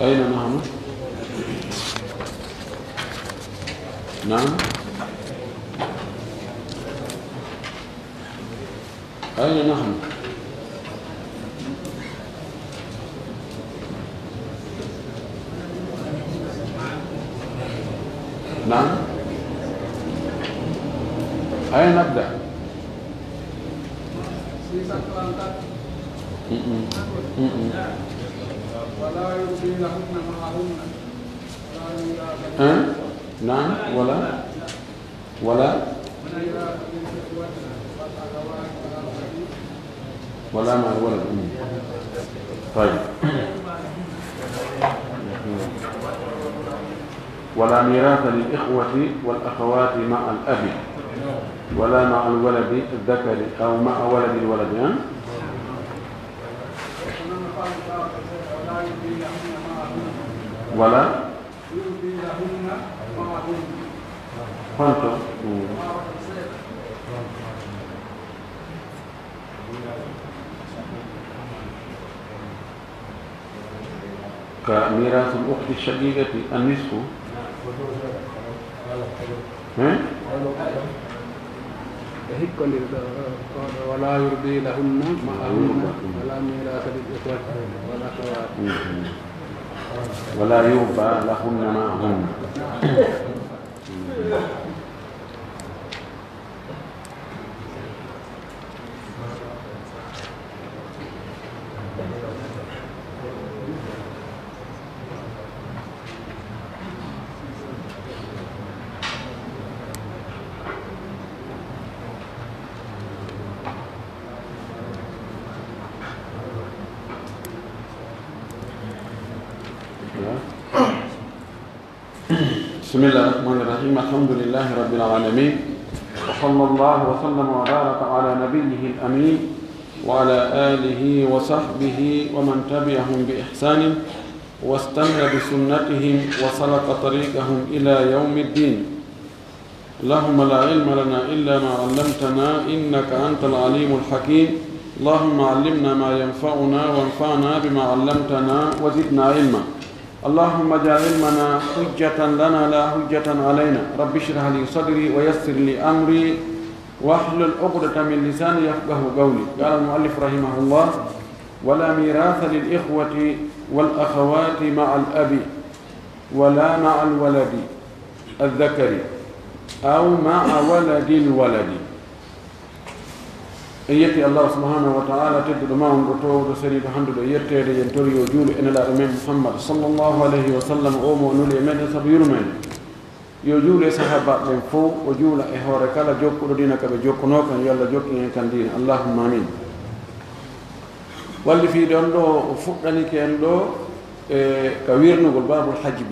أين نحن؟ نعم. أين نحن؟ نعم. أين نبدأ؟ ولا يرضي لهن معهن نعم. ولا مع الولد. طيب. ولا ميراث للإخوة والأخوات مع الأب ولا مع الولد الذكر أو مع ولد الولد. ولا يرضي لهن معهن خنتم كميراث الأخت الشقيقة النصف. ولا يرضي لهن معهن ولا ميراث للإخوة والأخوات ولا يرضى لهن معهن. بسم الله الرحمن الرحيم. الحمد لله رب العالمين وصلى الله وسلم وبارك على نبيه الأمين وعلى آله وصحبه ومن تبعهم بإحسان واستنى بسنتهم وسلك طريقهم إلى يوم الدين. اللهم لا علم لنا إلا ما علمتنا إنك أنت العليم الحكيم. اللهم علمنا ما ينفعنا وانفعنا بما علمتنا وزدنا علما. اللهم اجعل علمنا حجة لنا لا حجة علينا. رب اشرح لي صدري ويسر لي أمري واحلل عقدة من لساني يفقه قولي. قال المؤلف رحمه الله: ولا ميراث للإخوة والأخوات مع الأب ولا مع الولد الذكر أو مع ولد الولد. يتي الله سبحانه وتعالى تدد ما ونقطوه سريد حمد يتي ينتري وجول إن لا أمين محمد صلى الله عليه وسلم أومو نولي من سبير من يجول صحابة من فوق وجول إحورك لا جوك دينك بجوك نوكا يلا جوك كان دين. اللهم آمين. واللي في دونه فقني كأنه كويرنا باب الحجب.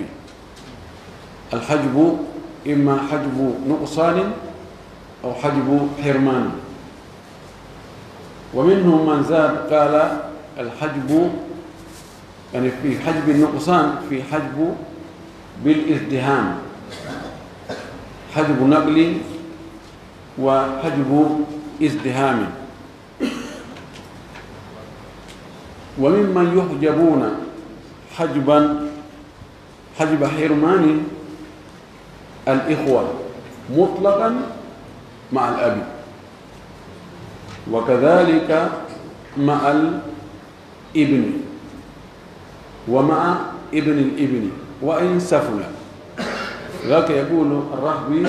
الحجب إما حجب نقصان أو حجب حرمان. ومنهم من زاد قال الحجب يعني في حجب النقصان في حجب بالازدهام، حجب نقل وحجب ازدهام. وممن يحجبون حجب حرمان الإخوة مطلقا مع الأب وكذلك مع الابن ومع ابن الابن وإن سفل. ذاك يقول الرهبي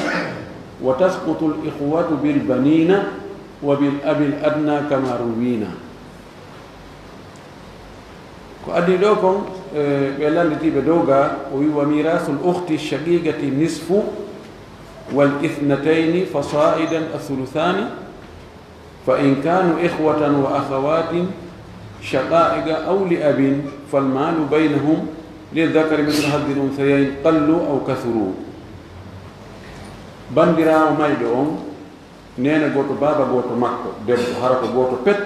وتسقط الإخوة بالبنين وبالأب الأدنى كما روينا وأدي لكم بلالتي بدوغا وميراث الأخت الشقيقة نصف والإثنتين فصائدا الثلثان فإن كانوا إخوة وأخوات شقائق أو لأب فالمال بينهم للذكر مثل حظ الأنثيين قلوا أو كثروا bandirawo mayɗo on nena goto baba goto makko debbo hara ko goto pet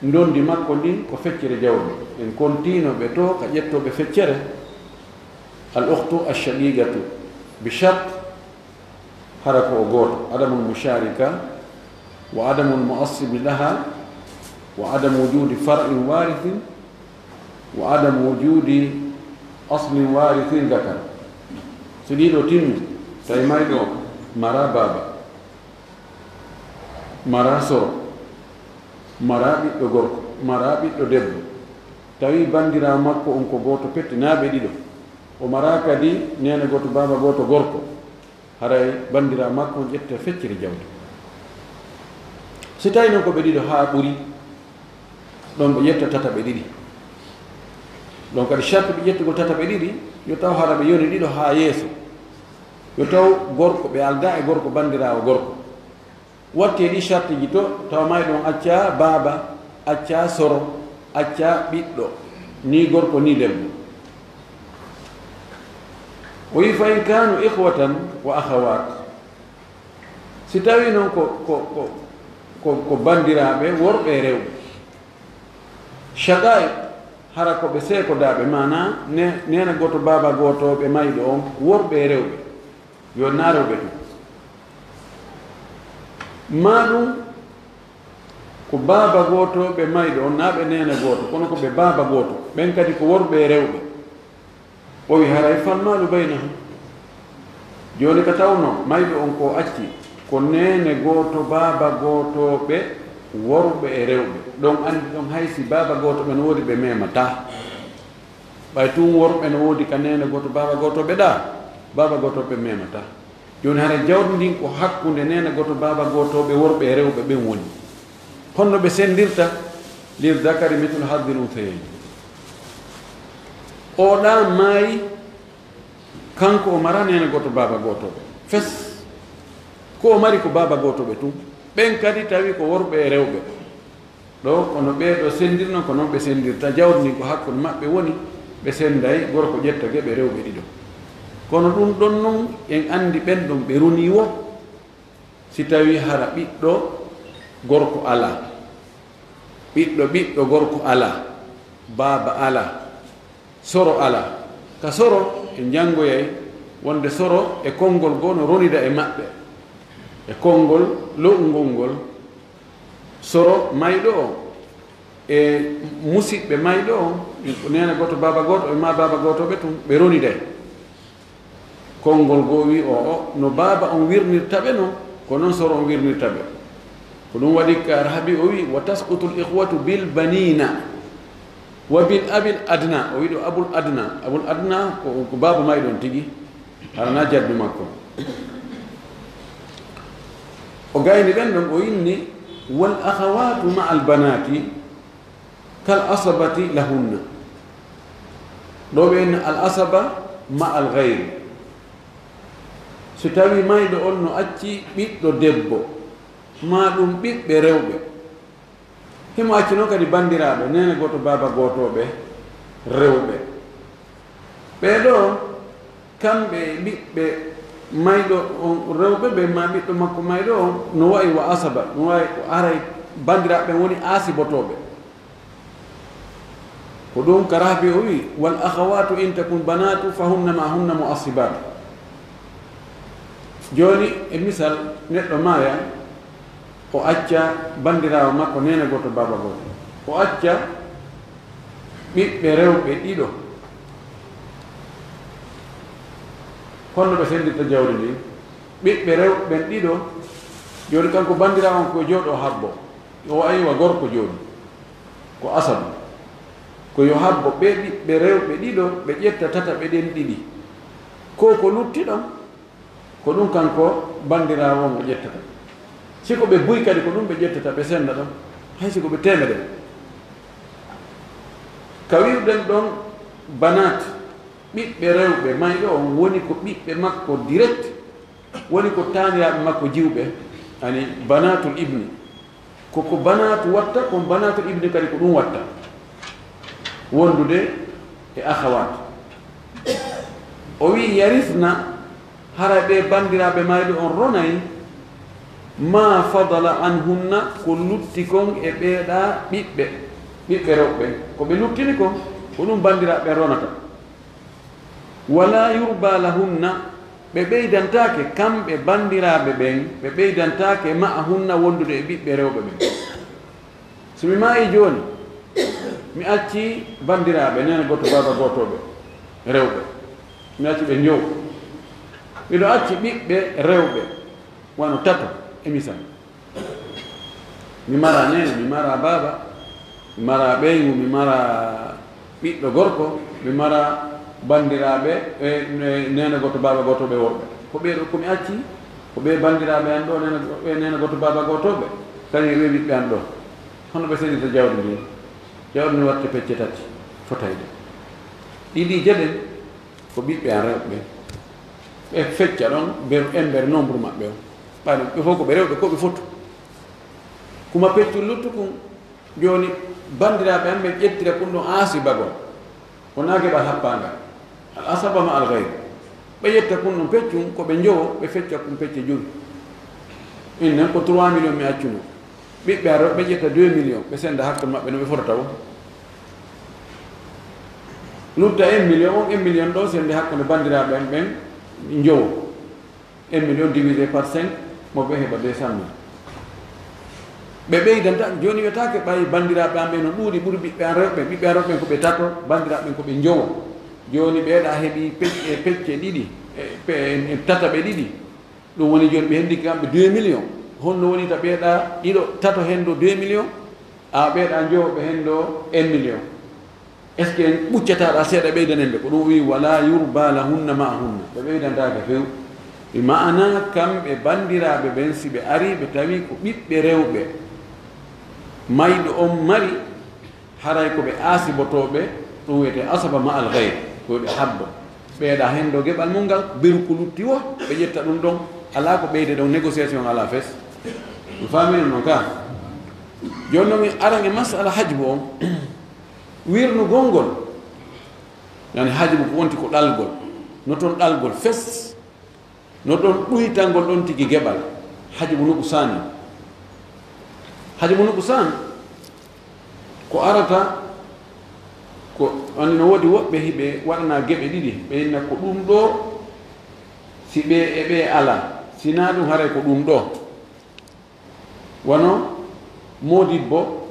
ndondi makko ndin ko feccere jawdi en kontinoɓe to ka ƴettoɓe feccere al ukhtu alshaqiqatu bi shart hara ko o goto adamu lmusharika wa adamu lmuassibi laha wa adamu wujudi far'in warithin wa adamu wujudi aslin warithin dakar so ɗiɗo timmi tawi mayɗo mara baba mara soro mara ɓiɗɗo gorko mara ɓiɗɗo debbo tawi bandirawo makko on ko goto petti naaɓe ɗiɗo o mara kadi nene goto baba goto gorko haray bandirawo makko on ƴetta feccere jawdi si tawi noon ko ɓe ɗiɗo ha ɓuuri ɗon ɓe ƴetta tataɓe ɗiɗi ɗon kadi charte ɓe ƴettugol tataɓe ɗiɗi yo taw hara ɓe yoni ɗiɗo ha yeeso yo taw gorko ɓe alda e gorko bandirawo gorko watte ɗi charte ji to taw may ɗon acca baba acca soro acca ɓiɗɗo ni gorko ni debbo o wi fa in kanu ihwatan wa akhawat si tawi noon ko bandiraɓe worɓe e rewɓe shaqai hara ko ɓe seekodaɓe mana nena goto baba goto ɓe mayɗo on worɓe e rewɓe yo naroɓe ɗum maɗum ko baba goto ɓe mayɗo on naɓe nene goto kono ko ɓe baba goto ɓen kadi ko worɓe e rewɓe o wi haray falmalu baynahum joni ka tawno mayɗo on ko acci ko nene goto baba goto ɓe worɓe e rewɓe ɗon andi ɗon haysi baba goto ɓe no woodi ɓe memata ɓay tun worɓe no woodi ka nene goto baba goto ɓe ɗa baba goto ɓe memata joni hara jawdi ndin ko hakkude nene goto baba gotoɓe worɓe e rewɓe ɓen woni honno ɓe sendirta lir dakari mithlu haddil unthayayn oɗa maayi kanko o mara nene goto baba gotoɓe fes ko o mari ko baba gotoɓe tun ɓen kadi tawi ko worɓe e rewɓe ɗo kono ɓeɗo sendirno ko noon ɓe sendirta jawdi ndin ko hakkude maɓɓe woni ɓe senday gorko ƴetta geɓe rewɓe ɗiɗo kono ɗum ɗon noon en andi ɓen ɗon ɓe runi wo si tawi hara ɓiɗɗo gorko ala ɓiɗɗo gorko ala baba ala soro ala ka soro e jangoyay wonde soro e konngol goo no ronida e maɓɓe e konngol lo'ungol ngol soro mayɗo o e musidɓe mayɗo o nene goto baba goto e ma baba gotoɓe tun ɓe roniday konngol goo wi o no baba on wirnirtaɓe no ko noon soro on wirnirtaɓe ko ɗum waɗi ka rahabi o wi wa tasqutu l ihwatu bil banina wa bil abil adna o wi ɗo abul adna ko baba mayɗon tigi harana jaddu makko o gayni ɓen ɗon o inni wal akhawatu ma al banati kal asabati lahunna ɗo ɓe inni al asaba ma al gayri so tawi mayɗo on no acci ɓiɗɗo debbo ma ɗum ɓiɓɓe rewɓe himo acci noon kadi bandiraɓe nene goto baba gotoɓe rewɓe ɓeɗo kamɓe ɓiɓɓe mayɗo on rewɓe ɓe ma ɓiɗɗo makko mayɗo on no wayi wa asaba no wawi ko aray bandiraɓe woni asibotoɓe ko ɗum ka rahbi o wi wal akhawatu in takun banatu fa hunna ma hunna mu'assibat joni e misal neɗɗo maya o acca bandirawo makko nene goto baba goto o acca ɓiɓɓe rewɓe ɗiɗo honno ɓe sendirta jawdi ndi ɓiɓɓe rewɓe ɗiɗo joni kanko bandirawo on ko jooɗo habbo o ayiwa gorko joni ko asabu ko yo habbo ɓe ɓiɓɓe rewɓe ɗiɗo ɓe ƴetta tataɓe ɗen ɗiɗi ko lutti ɗon ko ɗum kanko bandirawo mo ƴettata siko ɓe buy kadi ko ɗum ɓe ƴettata ɓe senda ɗon hay siko ɓe temeden ka wiwɗen ɗon banat ɓiɓɓe rewɓe mayɗo on woni ko ɓiɓɓe makko direct woni ko taniraɓe makko jiwɓe ani banatul ibni koko banatu watta kon banatul ibni kadi ko ɗum watta wondude e akhawat o wi yarisna hara ɓe bandiraɓe mayɗo on ronayi ma fadala anhunna ko lutti kon e ɓeeɗa ɓiɓɓe rewɓe ko ɓe luttini kon ko ɗum bandiraɓe ronata wala yurba lahunna ɓe ɓeydantake kamɓe bandiraɓe ɓen ɓe ɓeydantake ma'ahunna wondude e ɓiɓɓe rewɓe ɓen somi mayi joni mi acci bandiraɓe nene goto baba gotoɓe rewɓe mi acci ɓe njow miɗo acci ɓiɓɓe rewɓe wano tato emisam mi mara nene mi mara baba mi mara ɓeygu mi mara ɓiɗɗo gorko mi mara bandiraɓe nene goto baba gotoɓe worɓe ko ɓeɗo komi acci ko ɓe bandiraɓe an ɗo nene goto baba gotoɓe kañum ɓe ɓiɓɓe an ɗo hono ɓe senita jawdi ndi jawdi ndi watte pecce tati fotayde ɗiɗi jeɗen ko ɓiɓɓe an rewɓe ɓe fecca ɗon embere nombre maɓɓe o ɓaɗi ɓe fof ko ɓe rewɓe ko ɓe fotu kuma peccu luttu kum joni bandiraɓe an ɓe ƴettira kum ɗon aasi bagol wona keɓal happagal al asaba ma al gayre ɓe ƴetta kum ɗum peccum ko ɓe jowo ɓe fecca kum pecce joyi innen ko 3 millions mi accuno ɓiɓɓe a ɓe ƴetta 2 millions ɓe senda hakkude maɓɓe no ɓe fotata o lutta 1 million on 1 million ɗo sende hakkude bandiraɓe en ɓen jowo 1 million divisé par 5 mo ɓe heɓa 200 000 ɓe ɓeydanta joni wiyatake ɓayi bandiraɓe an ɓe no ɗuuɗi ɓuuri ɓiɓɓe an rewɓe ɓiɓɓe an rewɓe ko ɓe tato bandiraɓe ɓen ko ɓe jowo joni ɓeeɗa heeɓi pecce ɗiɗi e tataɓe ɗiɗi ɗum woni joni ɓe hendiki kamɓe 2 millions honno woni ta ɓeeɗa ɗiɗo tato hen ɗo 2 millions a ɓeeɗa jowoɓe hen ɗo 1 million est ce que en ɓuccataɗa seeɗa ɓeydanenɓe ko ɗum wi wala yurba lahunna ma hunna ɓe ɓeydantake few ɓe ma'ana kamɓe bandiraɓe ɓen si ɓe ari ɓe tawi ko ɓiɓɓe rewɓe mayɗo on mari haray ko ɓe aasibotoɓe ɗum wiyete asaba ma al gayre koɓe habbo ɓeeɗa hen ɗo geɓal mum ngal beru ko lutti o ɓe ƴetta ɗum ɗon ala ko ɓeyde ɗon négociation ala fes ɗum famino noon ka joni noon mi aran e masala hajbu on wirnu gongol yani hajbu ko wonti ko ɗalgol no toon ɗalgol fes no ɗon ɗuytalngol ɗon tigi geɓal hajbu nuku sani hajbu nuku san ko arata ko ani no woodi woɓɓe hiɓe waɗana geɓe ɗiɗi ɓe inna ko ɗum ɗo si ɓe e ɓe ala sina ɗum haray ko ɗum ɗo wono modibbo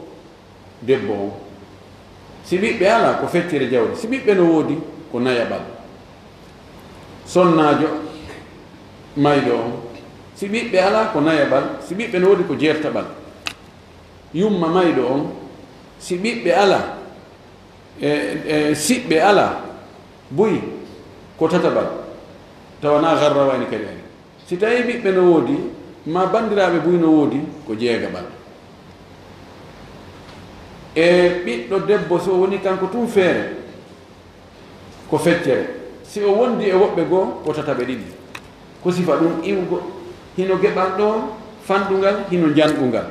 debbo o si ɓiɓɓe ala ko feccere jawdi si ɓiɓɓe no woodi ko nayaɓal sonnajo mayɗo on si ɓiɓɓe ala ko nayaɓal si ɓiɓɓe no woodi ko jertaɓal yumma mayɗo on si ɓiɓɓe ala siɓɓe ala buyi ko tataɓal tawana garrawani kadi ani si tawi ɓiɓɓe no woodi ma bandiraɓe buyi no woodi ko jeegaɓal e ɓiɗɗo debbo so woni kanko tun feere ko feccere si o wondi e woɓɓe goo ko tataɓe ɗiɗi ko sifa ɗum iwgo hino geɓal ɗo fanɗungal hino janɗungal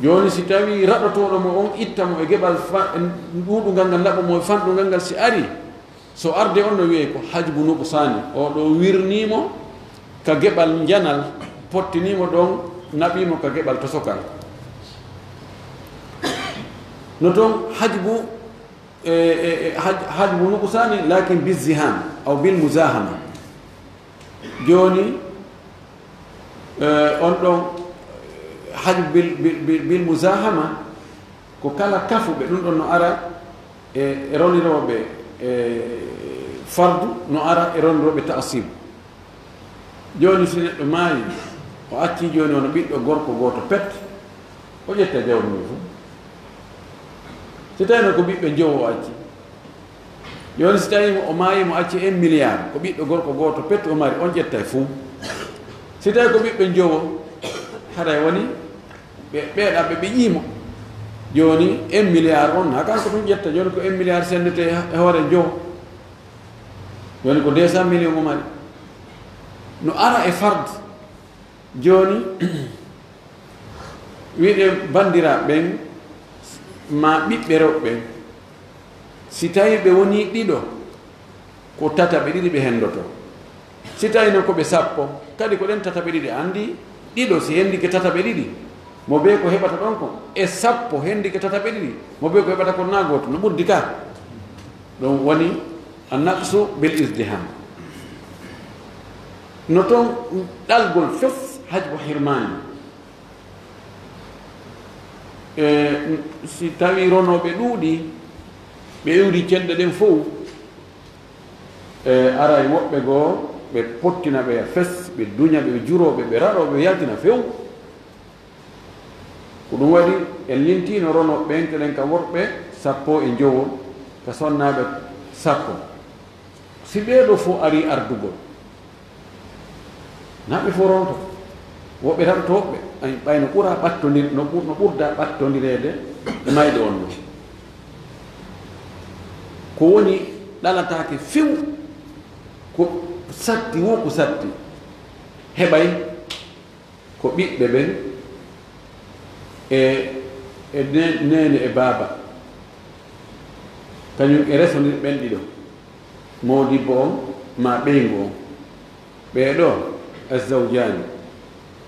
joni si tawi raɗotoɗo mo on itta mo e geɓal ɗuɗungal ngal laɓa mo e fanɗungal ngal si ari so arde on no wiye ko hajbu nuku sani o ɗo wirnimo ka geɓal janal pottinimo ɗon naɓimo ka geɓal to sokal no toon hajbu hajbu nuku sani lakin biziham aw bil muzahama joni on ɗon hajbu bil muzahama ko kala kafuɓe ɗum ɗon no ara e roniroɓe fardu no ara e roniroɓe ta'sib joni si neɗɗo maayi o acci joni ono ɓiɗɗo gorko goto pet o ƴetta jawdi mum fof si tawi no ko ɓiɓɓe jowo o acci joni si tawi o maayi mo acci 1 milliard ko ɓiɗɗo gorko gooto petto o mari on ƴetta e fuu si tawi ko ɓiɓɓe jowo haɗa woni ɓeeɗa ɓe ƴiimo joni 1 milliard on ha kanko ɗum ƴetta joni ko 1 milliard sendete e hoore jowo joni ko 200 millions mo mari no ara e farde joni wiide bandiraɓe ɓen ma ɓiɓɓe rewɓe ɓen si tawi ɓe woni ɗiɗo ko tataɓe ɗiɗi ɓe hendoto si tawi noon koɓe 10 kadi ko ɗen tataɓe ɗiɗi andi ɗiɗo si hendike tataɓe ɗiɗi mo be ko heɓata ɗon ko e 10 hendike tataɓe ɗiɗi mo be ko heɓata ko na goto no ɓurdi ka ɗum woni annaqsu bil isdiham no toon ɗalgol fof hajbo hirmani si tawi ronoɓe ɗuuɗi ɓe iwri cenɗe ɗen fof aray woɓɓe goo ɓe pottina ɓe fes ɓe duña ɓe juroɓe ɓe raɗoɓe ɓe yaltina few ko ɗum waɗi en lintino ronoɓe ɓen keɗen ka worɓe 10 e jowo ka sonnaɓe 10 si ɓeeɗo fof ari ardugol naɓe fof ronto woɓɓe raɗotoɓe ɓay no ɓura ɓattodir no ɓurda ɓattodirede e mayɗe on ɗo ko woni ɗalatake few ko satti wo ko satti heɓay ko ɓiɓɓe ɓen e nene e baaba kañum e resodir ɓen ɗiɗo modibbo on ma ɓeygu on ɓeeɗo azawjani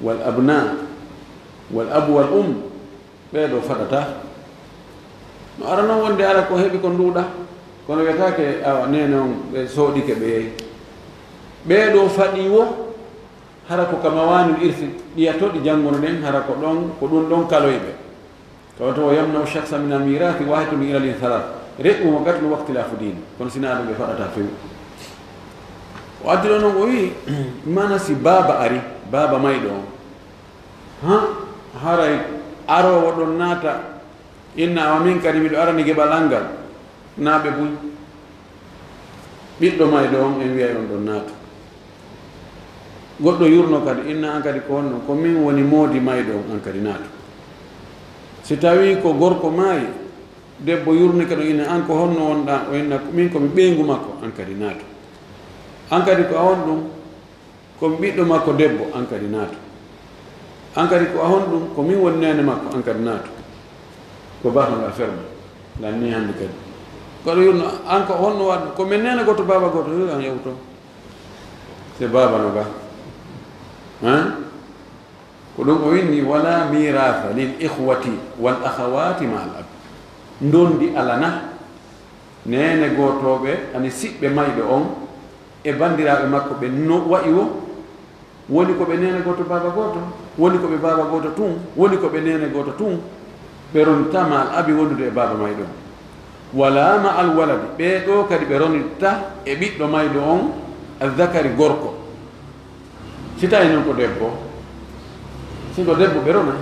wal abna wal abu wal ɓeeɗo faɗata no ara noon wonde ara ko heɓi ko nduuɗa kono wiyatake awa nene on ɓe sooɗike ɓe yeeyi ɓeeɗo faɗi wo hara ko kama wani irsi ɗiyatoɗi janngono ɗen hara ko ɗum ɗon kaloyɓe kawato o yamnaw chaksa min al mirati wahidun ila lin salat re'umo gatno waktilafu dine kono sina ɗum ɓe faɗata fewi o addi ɗo noon o wi mana si baaba ari baaba mayɗo on haray arowo ɗon naata inna awa min kadi miɗo arani geɓal angal naaɓe buy ɓiɗɗo mayɗo on en wiyay on ɗon naata goɗɗo yurno kadi inna an kadi ko honno ko min woni moodi mayɗo on an kadi naata si tawi ko gorko maayi debbo yurni kadi inna an ko honno wonɗa o inna min komi ɓeygu makko an kadi naata an kadi ko a hon ɗum komi ɓiɗɗo makko debbo an kadi naata an kadi ko a hon ɗum ko min woni nene makko an kadi naata ko batongal ferme lanni hannde kadi koɗo yurno an ko honno waɗ ko min nene goto baba goto an yewto se baba no ga ko ɗum o winni wala miratha lil ihwati wal akhawati ma al ab ndondi alana nene gotoɓe ani siɓɓe mayɗo on e bandiraɓe makko ɓe no wayi wo woni ko ɓe nene goto baba goto woni ko ɓe baba goto tun woni ko ɓe nene goto tun ɓe ronita ma al abi wondude e baba mayɗo on wala ma al waladi ɓeɗo kadi ɓe ronita e ɓiɗɗo mayɗo on azakari gorko si tawi noon ko debbo sinko debbo ɓe rona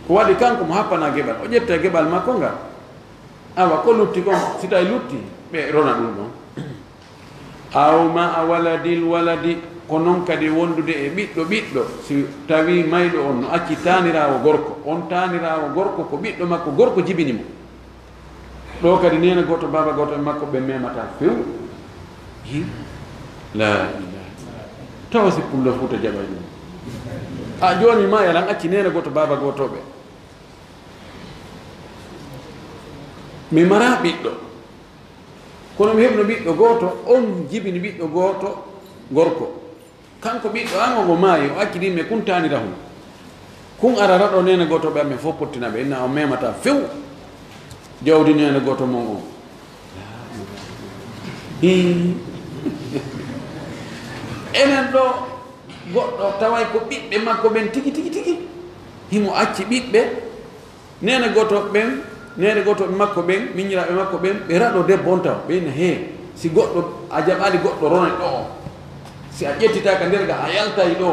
ko waɗi kanko mo happana geɓal o ƴetta geɓal makko ngal awa ko lutti kon si tawi lutti ɓe rona ɗum ɗon aw ma a waladil waladi ko noon kadi wondude e ɓiɗɗo si tawi mayɗo on no acci tanirawo gorko on tanirawo gorko ko ɓiɗɗo makko gorko jibinimo ɗo kadi nene goto baba goto e makko ɓe memata few la ilaha tawa si pullo fuuta jaɓay ɗum a joni ma yalan acci nene goto baba gotoɓe mi mara ɓiɗɗo kono mi heɓno ɓiɗɗo goto on jibini ɓiɗɗo goto gorko kanko ɓiɗɗo an omo maayi o accidinmi kun tanira hum kun ara raɗo nene goto ɓe amen fof pottinaɓe inna o memata few jawdi nene goto mon on enen ɗo goɗɗo taway ko ɓiɓɓe makko ɓen tigi himo acci ɓiɓɓe nene goto ɓen nene goto ɓe makko ɓen miñiraɓe makko ɓen ɓe raɗo debbo on taw ɓeyna he si goɗɗo a jaɓali goɗɗo rone ɗo o si a ƴettitaka nder ga a yaltay ɗo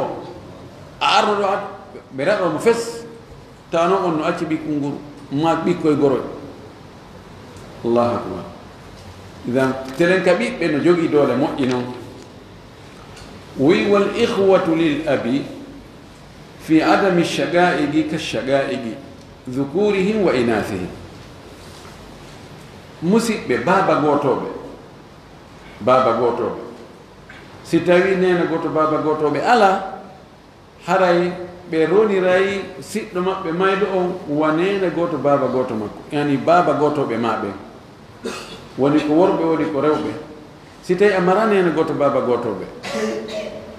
a arno ɗo ɓe raɗomo fes tawa noon on no acci ɓikkol ngol ma ɓikkoye goroy allahu akbar idan telen ka ɓiɓɓe no jogii doole moƴƴi noon wi wal ihwatu lil abi fi adami shaga'igi ka shaga'igi dhukurihim wa inathihim musidɓe baaba gootoɓe si tawi nena goto baaba gootoɓe ala haray ɓe roniray siɗɗo maɓɓe mayɗo on wanena goto baaba gooto makko yani baaba gootoɓe maɓe woni ko worɓe woni ko rewɓe si tawi a mara nena goto baaba gootoɓe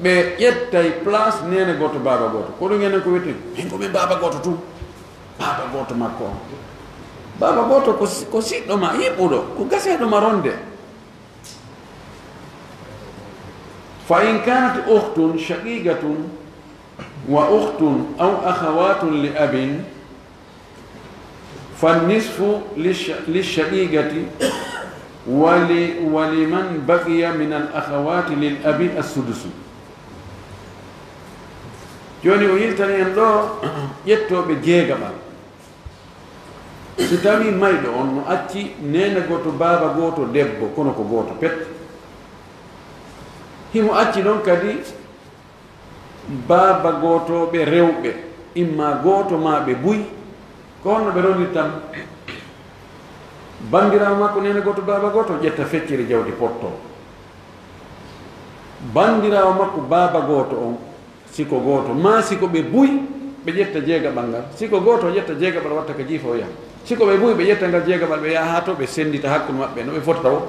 ɓe ƴettay place nene goto baaba gooto ko ɗum enen ko wiyete min komin baaba gooto tum baaba gooto makko on baaba gooto ko siɗɗo ma yiɓɓuɗo ko gaseɗo ma ronde fa in kanat uhtun shaqiqatun wa uhtun aw akhawatun li abin fannisfu lishaqiqati ولمن بقي من الأخوات للأب السدس joni o yiltani en ɗo ƴettoɓe jeegaɓal si tawi mayɗo on no acci nene goto baaba goto debbo kono ko goto pet himo acci ɗon kadi baaba gotoɓe rewɓe imma goto ma ɓe buy ko honno ɓe ronirtam bandirawo makko nene goto baaba goto ƴetta feccere jawdi potto bandirawo makko baaba goto on siko goto ma siko ɓe buy ɓe ƴetta jeegaɓal ngal siko goto ƴetta jeegaɓal watta ka jiifa o yaha siko ɓe buy ɓe ƴetta ngal jeegaɓal ɓe yaha ha to ɓe sendita hakkude maɓɓe no ɓe fotata o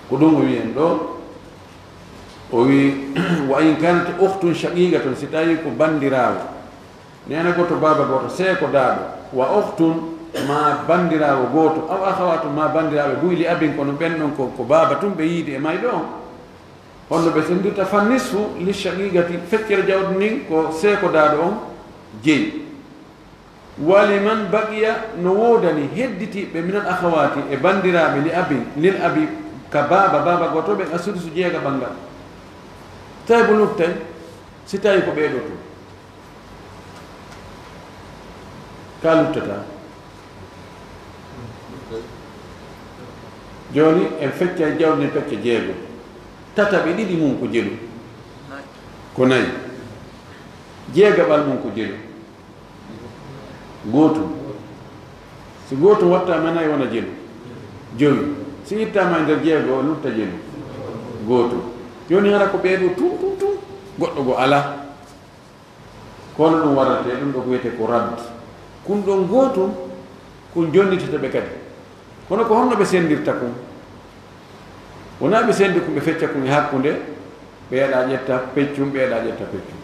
ko ɗum o wi en ɗo o wi wa in kanat uhtun shaqiqatun si tawi ko bandirawo nene goto baaba goto see ko daaɗo wa uhtun ma bandirawo goto aw akhawatu ma bandiraɓe buy li abin kono ɓen ɗon ko baaba tum ɓe yiide e mayɗo on honno ɓe sendirta fannisfu li shaqiqati feccere jawdi nin ko seeko daaɗo on jeyi waliman baqiya no woodani hedditiɓe minal akhawati e bandiraɓe li abin lil abi ka baaba gotoɓe asudusu jeega ɓangal tawi bo luttay si tawi ko ɓeeɗo tum ka luttata joni en fecca jawdi nin fecca jeego tataɓe ɗiɗi mum ko jelu ko nayi jeegaɓal mum ko jelu gootum si gootum wattama nayi wona jelu joyi si ittama e nder jeego o lutta jelu gootum joni hara ko ɓeeɗo tum goɗɗo go ala kono ɗum waɗate ɗum ɗo ko wiyete ko radd kun ɗon gootum ko jonnitataɓe kadi kono ko honno ɓe sendirta kum wona ɓe sendi kum ɓe fecca kum e hakkude ɓeeɗa ƴetta peccum ɓeeɗa ƴetta peccum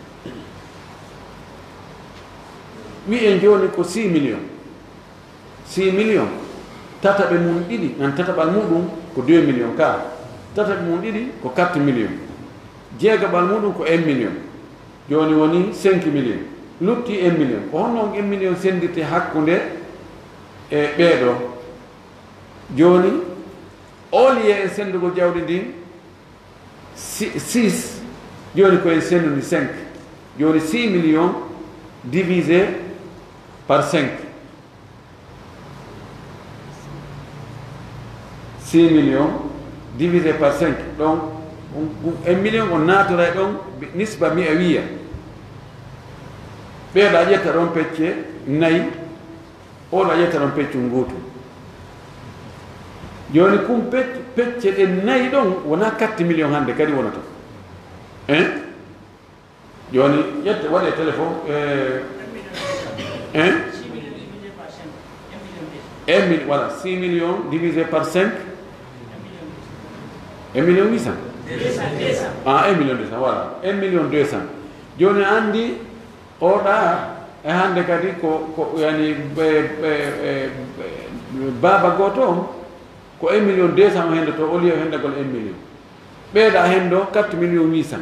wi en joni ko 6 million tataɓe mum ɗiɗi nan tataɓal muɗum ko 2 million ka tataɓe mum ɗiɗi ko 4 million jeegaɓal muɗum ko 1 million joni woni 5 million lutti 1 million ko honno on 1 million sendirte hakkude e ɓeeɗo joni oliye en sendugo jawdi ndin 6 joni koyen sendude 5 joni 6 millions divisé par 5 6 millions divisé par 5 donc 1 million o natora ɗon nisba mi a wiya ɓeeɗa ƴetta ɗon pecce nayi oɗo ƴetta ɗon peccum gotum joni kum pecce ɗe nayi ɗon wona 4 millions hande kadi wonata joni ƴetta waɗe téléphone 6 millions divisé par 5 1 million 800 1 million 200 voilà 1 million 200 joni andi oɗa e hande kadi ko yani baba goto on ko 1 million 200 o hende to o liyo hendagol 1 million ɓeeɗa hen ɗo 4 million 800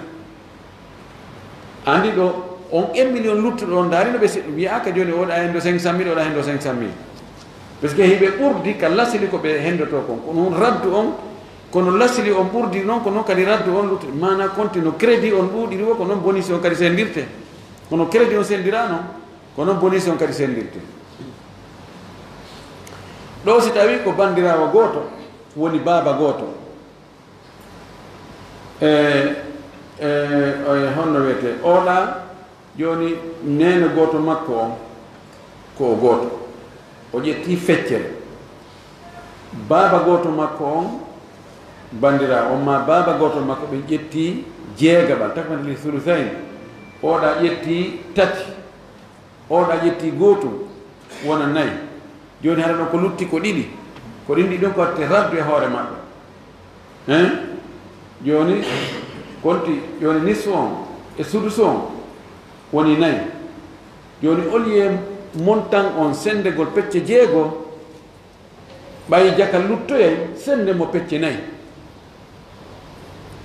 andi ɗo on 1 million luttuɗo on darino ɓe wiyaka joni oɗa hen ɗo 500 mille oɗa hen ɗo 500 mille par ce que hiɓe ɓurdi ka lasili ko ɓe hendoto kon kono on raddu on kono lasili on ɓurdi noon ko noon kadi raddu on luttuɗo mana konti no crédit on ɗuuɗiri wo ko noon bonus on kadi sendirte kono crédit on sendira noon ko noon bonus on kadi sendirte ɗo si tawi ko bandirawo goto woni baba goto honno wiyete oɗa joni nene goto makko on ko goto o ƴetti feccere baba goto makko on bandira on ma baba goto makko ɓe ƴetti jeegaɓal takmata li thuluthain oɗa ƴetti tati oɗa ƴetti gotum wona nayyi joni haɗa ɗon ko lutti ko ɗiɗi ko ɗin ɗon ko watte raddu e hoore maɓɓe hein joni konti joni nisfu on e sudusu on woni nayyi joni olie montan on sendegol pecce jeego ɓayi jakal luttoyay sende mo pecce nayyi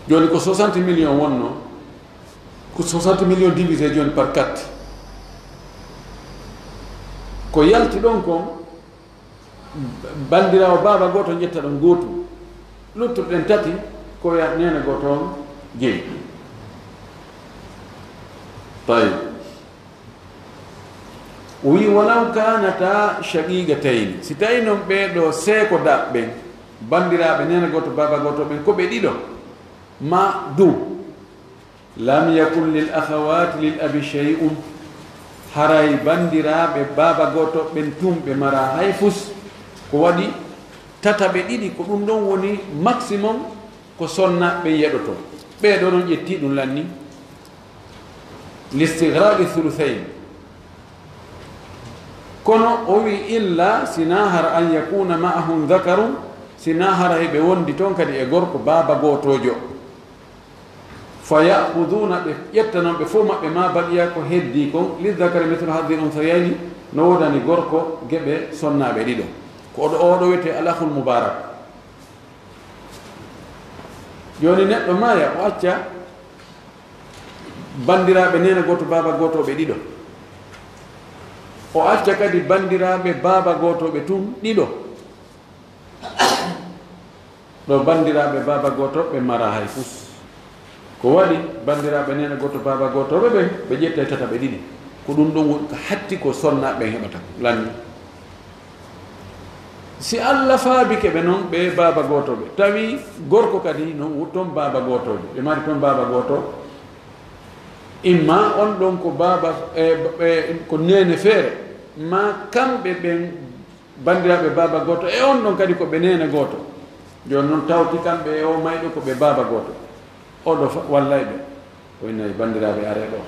joni ko 60 millions wonno ko 60 millions divisé joni par 4 ko yalti ɗon kon bandirawo baba goto ƴetta ɗon gotum luttuɗen tati ko ya nene goto on jeeyi tayib o wi walaw kanata shaqiqatayn si tawi noon ɓeɗo seeko daɓɓen bandiraɓe nene goto baba goto ɓen ko ɓe ɗiɗo ma dow lam yakun lil akhawati lil abi shay'un haray bandiraɓe baba goto ɓen tumɓe mara hay fus ko waɗi tataɓe ɗiɗi ko ɗum ɗon woni maximum ko sonna ɓe yeɗoto ɓeɗo ɗon ƴetti ɗum lanni l'istigraqi thuluthain kono o wi illa sina hara an yakuna ma'ahum dhakarum sina hara heɓe wondi toon kadi e gorko baba gotojo fa ya'khuduna ɓe ƴetta noon ɓe fof maɓɓe ma baɗiya ko heddi kon lidhakari mithlu hadhi l-unthayayni no wodani gorko geɓe sonnaɓe ɗiɗo ko oɗo wiyete al-akhul mubarak joni neɗɗo maya o acca bandiraɓe nene goto baba gotoɓe ɗiɗo o acca kadi bandiraɓe baba gotoɓe tun ɗiɗo ɗo bandiraɓe baba gotoɓe mara hay fus ko waɗi bandiraɓe nene goto baba gotoɓe ɓen ɓe ƴetta tataɓe ɗiɗi ko ɗum ɗon woni ko hatti ko sonnaɓe heɓata lanni si Allah faabike ɓe noon ɓe baba gotoɓe tawi gorko kadi noon wutton baba gotoɓe ɓe mari toon baba goto imma on ɗon ko baba ko nene feere ma kamɓe ɓen bandiraɓe baba goto e on ɗon kadi ko ɓe nene goto joni noon tawti kamɓe e o mayɗo ko ɓe baba goto oɗo wallay ɓe oynayi bandiraɓe are ɗo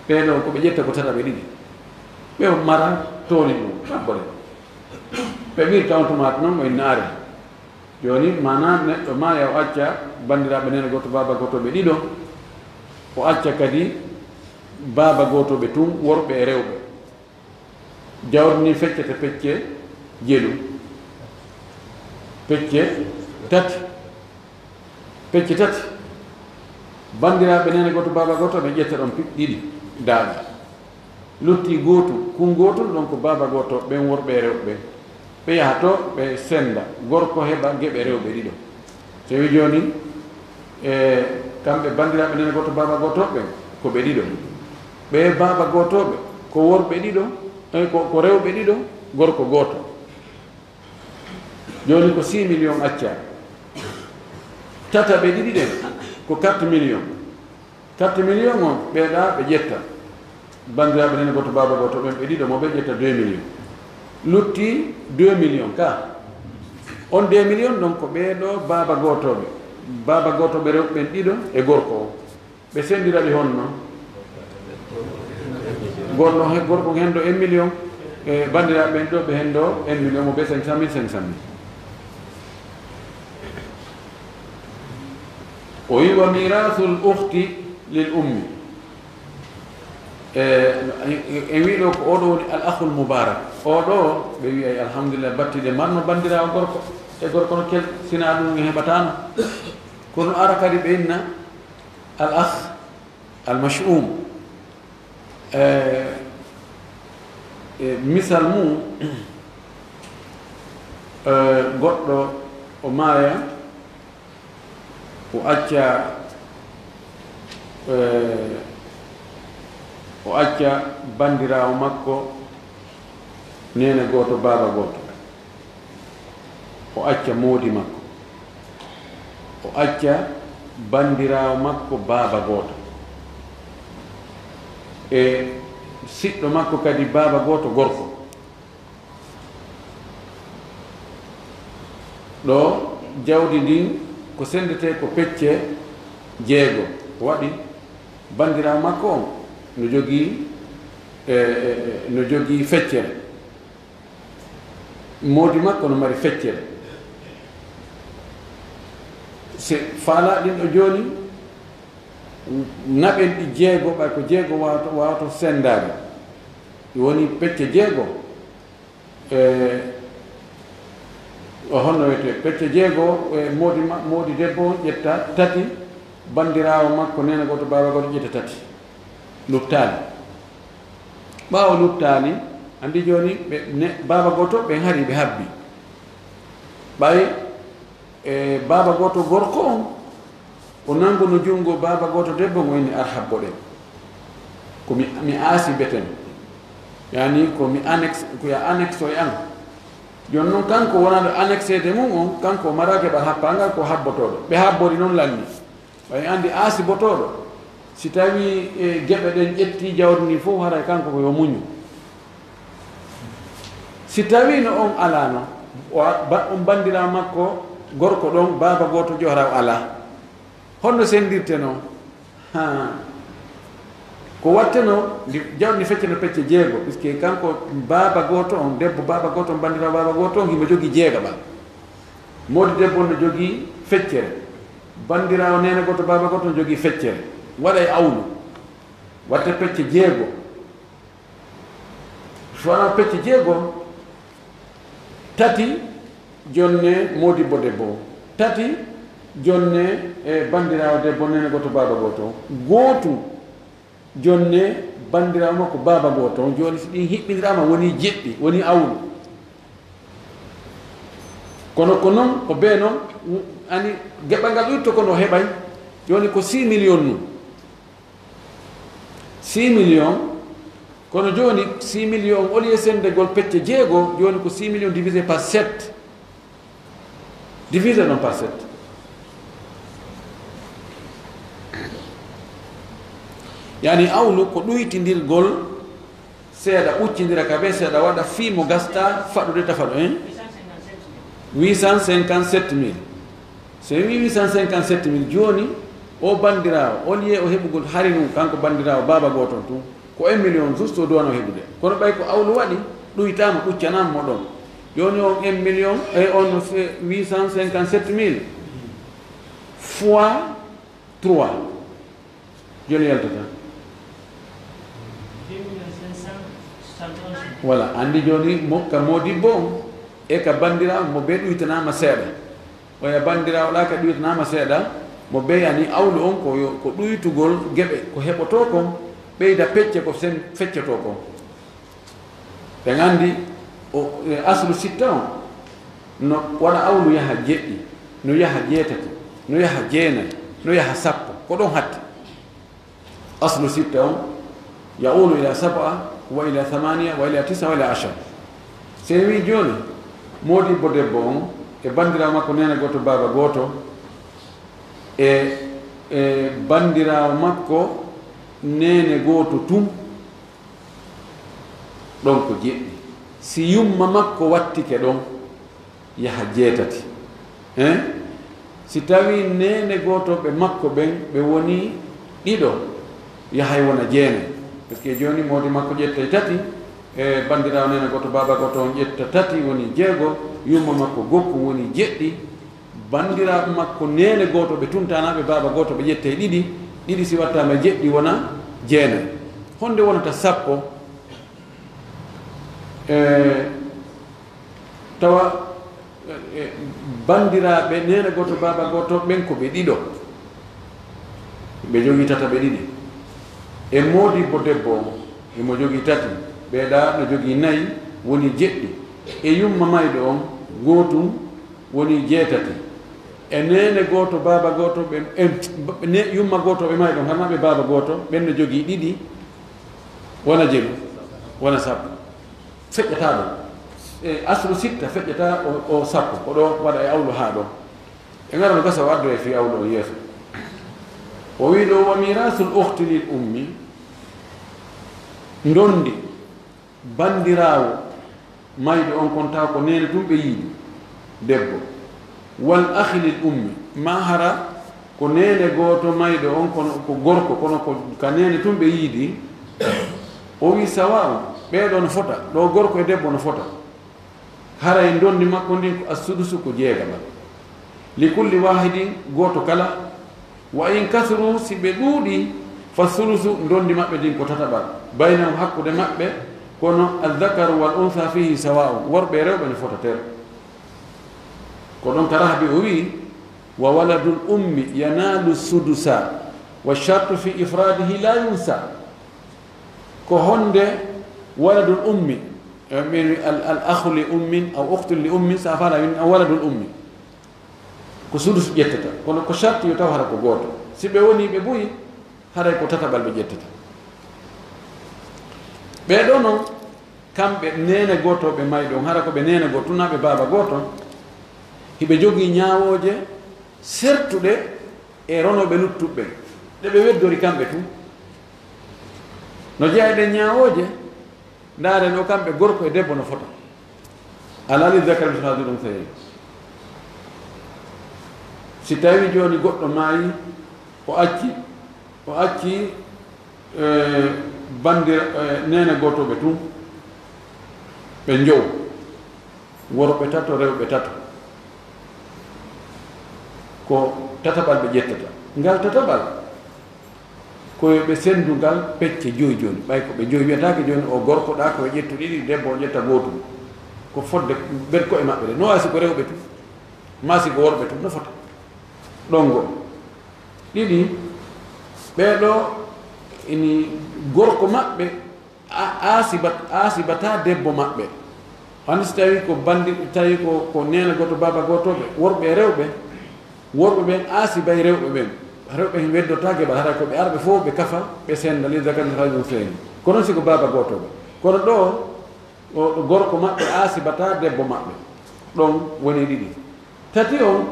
ɓeɗo ko ɓe ƴetta ko tataɓe ɗiɗi ɓe mara toni ɗum ɗabbore ɓe ɓir tawtomata noon moye naare joni mana neɗɗo maya o acca bandiraɓe nene goto baba gotoɓe ɗiɗo o acca kadi baba gotoɓe tun worɓe e rewɓe jawdini feccete pecce jeeɗu pecce tati bandiraɓe nene goto baba goto ɓe ƴetta ɗon ɗiɗi daaɗi lutti gotum kun gotum ɗon ko baba goto ɓen worɓe e rewɓe ɓe yaha to ɓe senda gorko heɓa geɓe rewɓe ɗiɗo so wi joni kamɓe bandiraɓe nene goto baba gotoɓe ko ɓe ɗiɗo ɓe baba gotoɓe ko worɓe ɗiɗo ko rewɓe ɗiɗo gorko goto joni ko 6 millions acca tataɓe ɗiɗi ɗen ko 4 millions 4 millions on ɓeeɗa ɓe ƴetta bandiraɓe nene goto baba goto ɓen ɓe ɗiɗo mo ɓe ƴetta 2 millions lutti 2 millions ka on 2 millions ɗon ko ɓeeɗo baba gotoɓe rewɓe ɓen ɗiɗo e gorko o ɓe sendiraɓe honno gorko hen ɗo 1 million e bandiraɓe ɓen ɗo ɓe hen ɗo 1 million mo ɓe 500 000 o wi wa mirathul ukhti lil ummi e wiɗo ko oɗo woni al akhul mubarak oɗo ɓe wiyay alhamdulillah battiɗe marno bandirawo gorko e gorko no kel sina ɗum heɓatano kono ara kadi ɓe inna al akh al mash'um misal mum goɗɗo o maaya o acca bandirawo makko nene goto baba goto o acca moodi makko o acca bandirawo makko baaba gooto e siɗɗo makko kadi baaba gooto gorko ɗo jawdi ndin ko sendete ko pecce jeego waɗi bandirawo makko on no jogii feccere moodi makko no mari feccere se faala ɗin ɗo jooni naɓen ɗi jeego ɓay ko jeego wawato sendade woni pecce jeego o honno wiyete pecce jeego moodi debbo ƴetta tati bandirawo makko nena goto baba goto ƴetta tati luttali ɓaawo luttali andi joni baba goto ɓe hari ɓe habbi ɓay baba goto gorko on o nanguno jungo baba goto debbo mo woni ar habbo ɗen ko mi aasi beten yani ko mi annexe ko ya annexe o e an joni noon kanko wonaɗo annexede mum on kanko marake ɓa happangal ko habbotoɗo ɓe habbori noon lanni ɓay andi aasi botoɗo si tawi gueɓe ɗen ƴetti jawdi ndi fof haray kanko ko yo muñu si tawi no on alano on bandira makko gorko ɗon baba goto johra o ala honno sendirte noon ko watteno jawdi ndi fecceno pecce jeego puisque kanko baba goto on debbo baba goto on bandira baba goto on himo jogui jeegaɓa modi debbo no jogui feccere bandirawo nene goto baba goto no jogui feccere waɗa awlu watte pecce jeego so wona pecce jeego tati jonne modibbo debbo tati jonne bandirawo debbo nene goto baba goto gootu jonne bandirawo makko baba goto joni so ɗin hiɓɓidirama woni jeɗɗi woni awlu kono ko noon ko be noon ani geɓal ngal ƴutto kono heɓay joni ko 6 millions nu 6 millions kono joni 6 millions au lieu sendegol pecce jeego joni ko 6 millions divisé par 7 divisé non par 7 yani awlu ko ɗuytidirgol seeɗa uccidira ka ɓe seeɗa waɗa fii mo gasta faɗude tafaɗo en 857 000 so wi 857 000 joni o bandirawo au lieu o heɓugol hari num kanko bandirawo baba goton tun ko 1 million juste o duwano heɓude kono ɓay ko awlu waɗi ɗuytama ɓuccanama moɗon joni on 1 million e on 857 000 fois 3 joni yaltata voilà andi joni ka modibbo on e ka bandirawo mo be ɗuytanama seeɗa oya bandirawo ɗa ka ɗuytanama seeɗa mo be yani awlu on ko ɗuytugol gueɓe ko heɓoto kon ɓeyda pecce ko sen feccoto kon ɓe gandi o aslu sitta on no waɗa awlu yaha jeɗɗi no yaha jeetati no yaha jeenayi no yaha sappo ko ɗon hatti aslu sitta on yaulu ila 7 wa ila 8 wa ila 9 wa ila 10 se wi joni modibbo debbo on e bandirawo makko nene goto baba goto e bandirawo makko nene goto tum ɗon ko jeɗɗi si yumma makko wattike ɗon yaha jeetati si tawi nene goto ɓe makko ɓen ɓe woni ɗiɗo yahay wona jeenayi par ce que joni modi makko ƴettay tati e bandirawo nene goto baba goto on ƴetta tati woni jeego yumma makko gokku woni jeɗɗi bandiraɓe makko nene goto ɓe tuntanaɓe baba goto ɓe ƴette ɗiɗi si wattama jeɗɗi wona jeenayi honde wonata sappo tawa bandiraɓe nene goto baba goto ɓen ko ɓe ɗiɗo ɓe jogui tata ɓe ɗiɗi e modibbo debbo o emo jogui tati ɓeeɗa no jogui 4 woni jeɗɗi e yumma mayɗo on gotum woni jeetati e nene goto baba goto ɓe yumma goto ɓe mayɗo hanaɓe baba goto ɓen no jogui ɗiɗi wona jelu wona sappo feƴƴata ɗum aslu sitta feƴƴata o sappo ko ɗo waɗa e awlu haa ɗo e ngara no gasa o addo e fi awlu o yeeso o wi ɗo wa mirasul ukhti lil ummi ndondi bandirawo mayɗo on kon taw ko nene tum ɓe yiiɗi debbo wal akhi lil ummi ma hara ko nene gooto mayɗo on kono ko gorko kono ko ka nene tum ɓe yiiɗi o wi sawa ɓeeɗo no fota ɗo gorko e debbo no fota haray ndondi makko ndin ko assudusu ko jeegaɓal li kulli wahidin gooto kala wa in kasru si ɓe ɗuuɗi fa sulusu ndondi maɓɓe ndin ko tataɓal baynahum hakkude maɓɓe kono aldakaru wal untha fihi sawa'u worɓe e rewɓe no fota ter ko ɗon ka rahbi o wi wa waladul ummi yanalu sudusa wa shartu fi ifradihi la yunsa ko honde waladul ummi min al akhu li ummin aw ukhtu li ummin sa fala min waladul ummi ko sudus ƴettata kono ko sharti yo taw hara ko gooto si ɓe woni ɓe ɓuyi haray ko tataɓal ɓe ƴettata ɓeɗo noon kamɓe nene gotoɓe mayɗon hara ko ɓe nene go tunaɓe baaba goto hiɓe jogii ñaawoje sertuɗe e ronoɓe luttuɓɓe ɗe ɓe weddori kamɓe tu no jeyɗen ñaawoje ndaaren o kamɓe gorko e debbo no fota ala li zakari mislu hadil unthayayn si tawi joni goɗɗo maayi o acci bandira nene gotoɓe tun ɓe jow worɓe tato rewɓe tato ko tataɓal ɓe ƴettata ngal tataɓal koyeɓe sendugal pecce joyi joni ɓay ko ɓe joyi wiyatake joni o gorko ɗa koye ƴettu ɗiɗi debbo o ƴetta gotum ko fodde ɓen koye maɓɓe de no wasi ko rewɓe tun masi ko worɓe tun no fota ɗongo ɗiɗi ɓeɗo ini gorko maɓɓe asibata debbo maɓɓe hande so tawi ko bandi tawi ko nena goto baba gotoɓe worɓe e rewɓe worɓe ɓen asibay rewɓe ɓen rewɓe hen weddotake ɓa hara ko ɓe arɓe fof ɓe kafa ɓe senda li zakari mislu unsayni kono siko baba gotoɓe kono ɗo gorko maɓɓe asibata debbo maɓɓe ɗon woni ɗiɗi tati on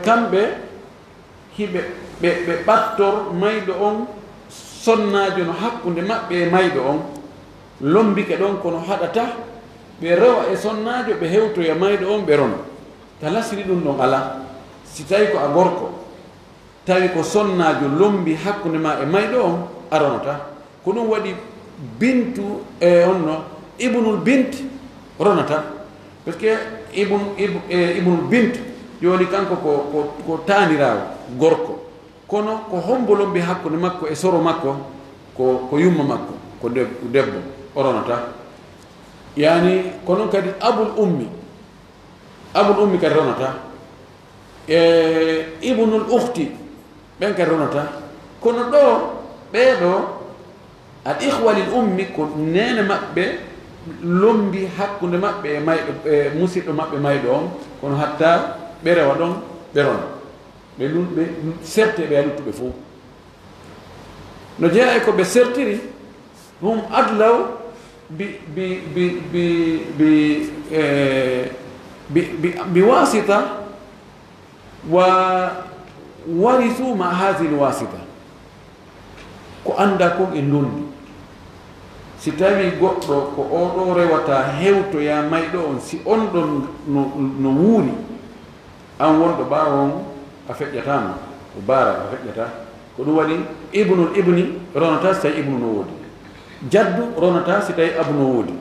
kamɓe hiɓe ɓe ɓattor mayɗo on sonnajo no hakkude maɓɓe e mayɗo on lombike ɗon kono haɗata ɓe rewa e sonnajo ɓe hewtoya mayɗo on ɓe rona ta lasiri ɗum ɗon ala si tawi ko a gorko tawi ko sonnajo lombi hakkude ma e mayɗo on a ronata ko ɗum waɗi bintu e onno ibnul bint ronata par ce que ibnul bint joni kanko ko tanirawo gorko kono ko hombo lombi hakkude makko e soro makko ko yumma makko ko debbo o ronata yani ko noon kadi abul ummi kadi ronata e ibnul ukhti ɓen kadi ronata kono ɗo ɓeeɗo al ihwa lil ummi ko nene maɓɓe lombi hakkude maɓɓe e mayɗo e musidɗo maɓɓe mayɗo on kono hatta ɓe rewa ɗon ɓe rona ɓe serte ɓe a luttuɓe fof no jeeya e ko ɓe sertiri hum adlaw بواسطة وورثوا مع هذه الواسطة ko anda kon e ndondi si tawi goɗɗo ko oɗo rewata hewtoya mayɗo on si on ɗon no wuuri an wonɗo ɓaawo on a feƴƴatama o baara a feƴƴata ko ɗum waɗi ibnul ibni ronata so tawi ibnu no woodi jaddu ronata si tawi abu no woodi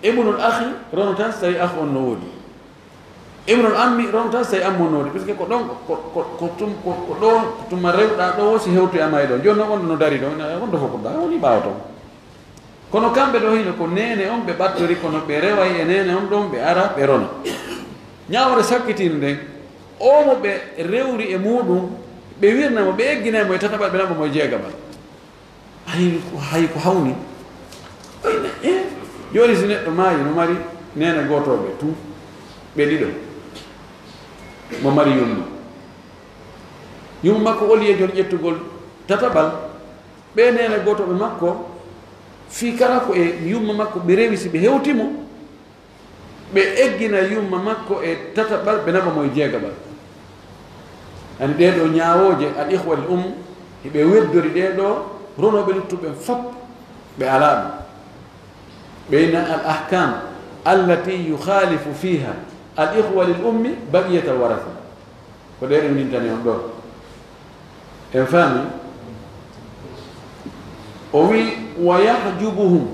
ibnul akhi ronata so tawi akh on no woodi ibnul ammi ronata so tawi ammo no woodi par ce que ko ɗon ko ɗo tuma rewɗa ɗo si hewtoyama e ɗo joni noon wonɗo no dari ɗo wonɗo fof ɗa woni ɓaawa ton kono kamɓe ɗo hino ko nene on ɓe ɓattori kono ɓe reway e nene on ɗon ɓe ara ɓe rona ñawre sakkitino nden omo ɓe rewri e muɗum ɓe wirnamo ɓe egginaymo e tataɓal ɓe naɓamo e jeegaɓal hay ko hawni joni si neɗɗo maayi no mari nene gotoɓe tout ɓe ɗiɗo mo mari yumma makko oli e joni ƴettugol tataɓal ɓe nene gotoɓe makko fi kala ko e yumma makko ɓe rewi si ɓe hewtimo ɓe eggina yumma makko e tataɓal ɓe naɓa mo e jeegaɓal ani ɗeɗo ñawoje al ihwa l hiɓe weddori ɗeɗo ronoɓe luttuɓe fop ɓe ala ɗum ɓeyna al ahkam allati yukhalifu fiha al ihwa lil baqiyat al waratha ko ɗeɗo ndintani on ɗo en faami o wi wa yahjubuhum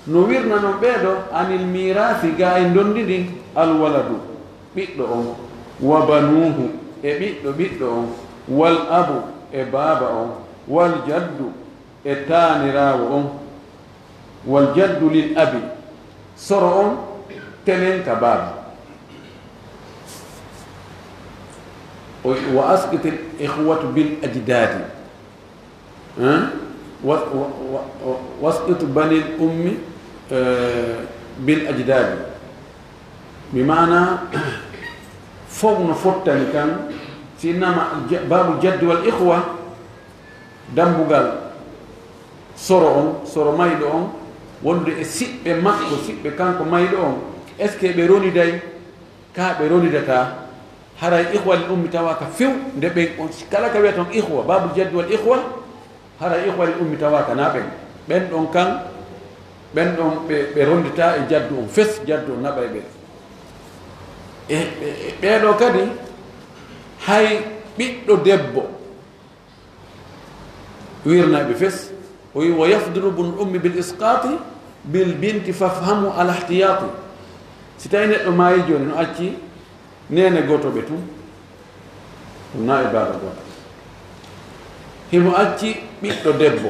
no wirna non ɓeeɗo anil mirasi ga e dondidi alwaladu ɓiɗɗo on wa banuhu e ɓiɗɗo on wal abu e baaba on wal jaddu e taanirawo on wal jaddu lil abi soro on tenen ka baaba wa asqit al ikhwatu bil ajdadi واسقط بني الأم بالأجداد بمعنى فوق نفتن كان سينما باب الجد والإخوة دمبغال سورو مايدون وند سيب ماكو سيب كانكو مايدون اسكي بيروني داي كا بيروني دتا هراي إخوة الأم تواكا فيو دبي كلا كويتهم إخوة باب الجد والإخوة hara ihwal ummi tawaka na ben don kan ben don be rondita e jaddu on fes jaddu on nabay be be do kadi hay biddo debbo wirna be fes wa yafdrubu al ummi bil isqati bil binti fafhamu al ihtiyati sitayne do mayi joni no acci nene goto be tum na e baba goto himo acci ɓiɗɗo debbo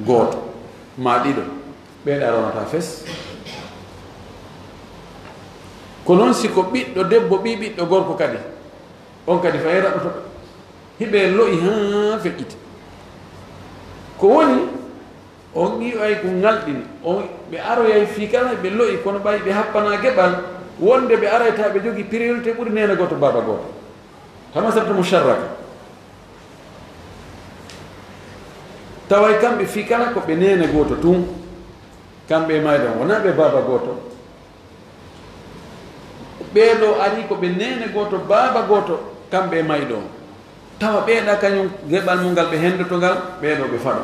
gooto ma ɗiɗo ɓeeɗa ronata fes ko noon siko ɓiɗɗo debbo ɓi ɓiɗɗo gorko kadi on kadi fa raɓoto hiɓe lo'i ha feƴƴita ko woni on ƴiway ko ngalɗini on ɓe aroyay fii kala ɓe lo'i kono ɓay ɓe happana geɓal wonde ɓe arayta ɓe jogii priorité ɓuri nene goto baba goto tama sabta musharraka taway kamɓe fii kala ko ɓe nene goto tun kamɓe mayɗon wona ɓe baba goto ɓeeɗo ari ko ɓe nene goto baba goto kamɓe mayɗon tawa ɓeeɗa kañum geɓal mum ngal ɓe hendotongal ɓeeɗo ɓe faɗo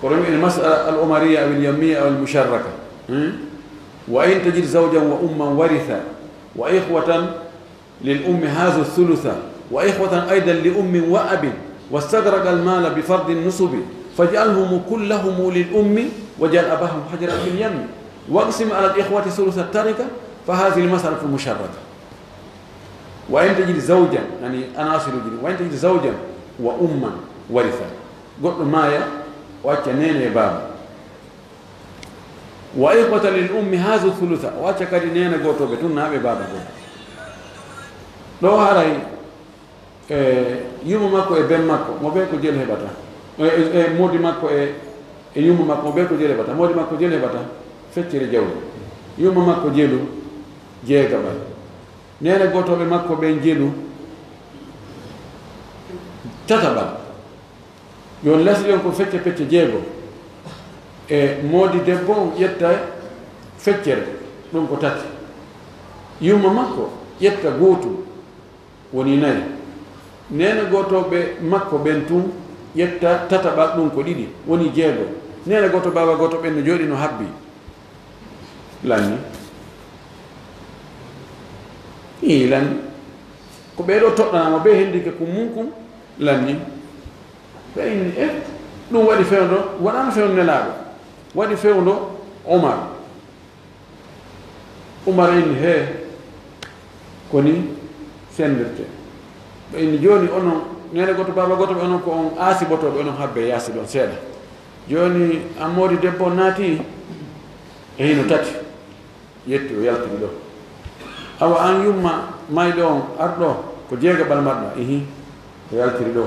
kono wi'en masala al umariya aw al yammiya aw al musharraka wa in tajid zawjan wa umman waritha wa ikhwatan lil ummi hadha thulutha wa ikhwatan aidan li ummin wa abin واستغرق المال بفرض النصب فاجعلهم كلهم للأم وجعل أباهم حجرا في اليم واقسم على الإخوة ثلث التركة فهذه المسألة المشركة وإن تجد زوجا يعني أناصر جدي وإن تجد زوجا وأما ورثا قلت مايا وأتنين بابا وإخوة للأم هذا الثلث وأتكرنين قلت بتنا ببابا لو هاي yumu makko e ben makko mo be ko jel hebata modi makko e yumu makko mo be ko jel hebata modi makko jel hebata feccere jawdi yumu makko jelu jeegabal nene gotoɓe makko ɓen jelu tatabal yon lasi yon ko fecce pecce jeego e modi debbo ƴetta feccere ɗum ko tati yumu makko ƴetta gootu woni nayi nene gotoɓe makko ɓen tun ƴetta tataɓal ɗum ko ɗiɗi woni jeego nene goto baba goto ɓen no jooɗi no habbi lanni i lanni ko ɓeɗo toɗɗanama ɓe hendike ko munkum lanni ɓe inni ɗum waɗi fewdo waɗano fewdo nelaɗo waɗi fewdo omar inni he koni sendirte ɓe inni joni onon nene goto baba goto ɓe onon ko on aasi botoɓe onon habbe yaasi ɗon seeɗa joni ammodi debbo naati e hino tati yetti o yaltiri ɗo awa an yumma mayɗo on arɗo ko jeega bal mbaɗɗa ihi o yaltiri ɗo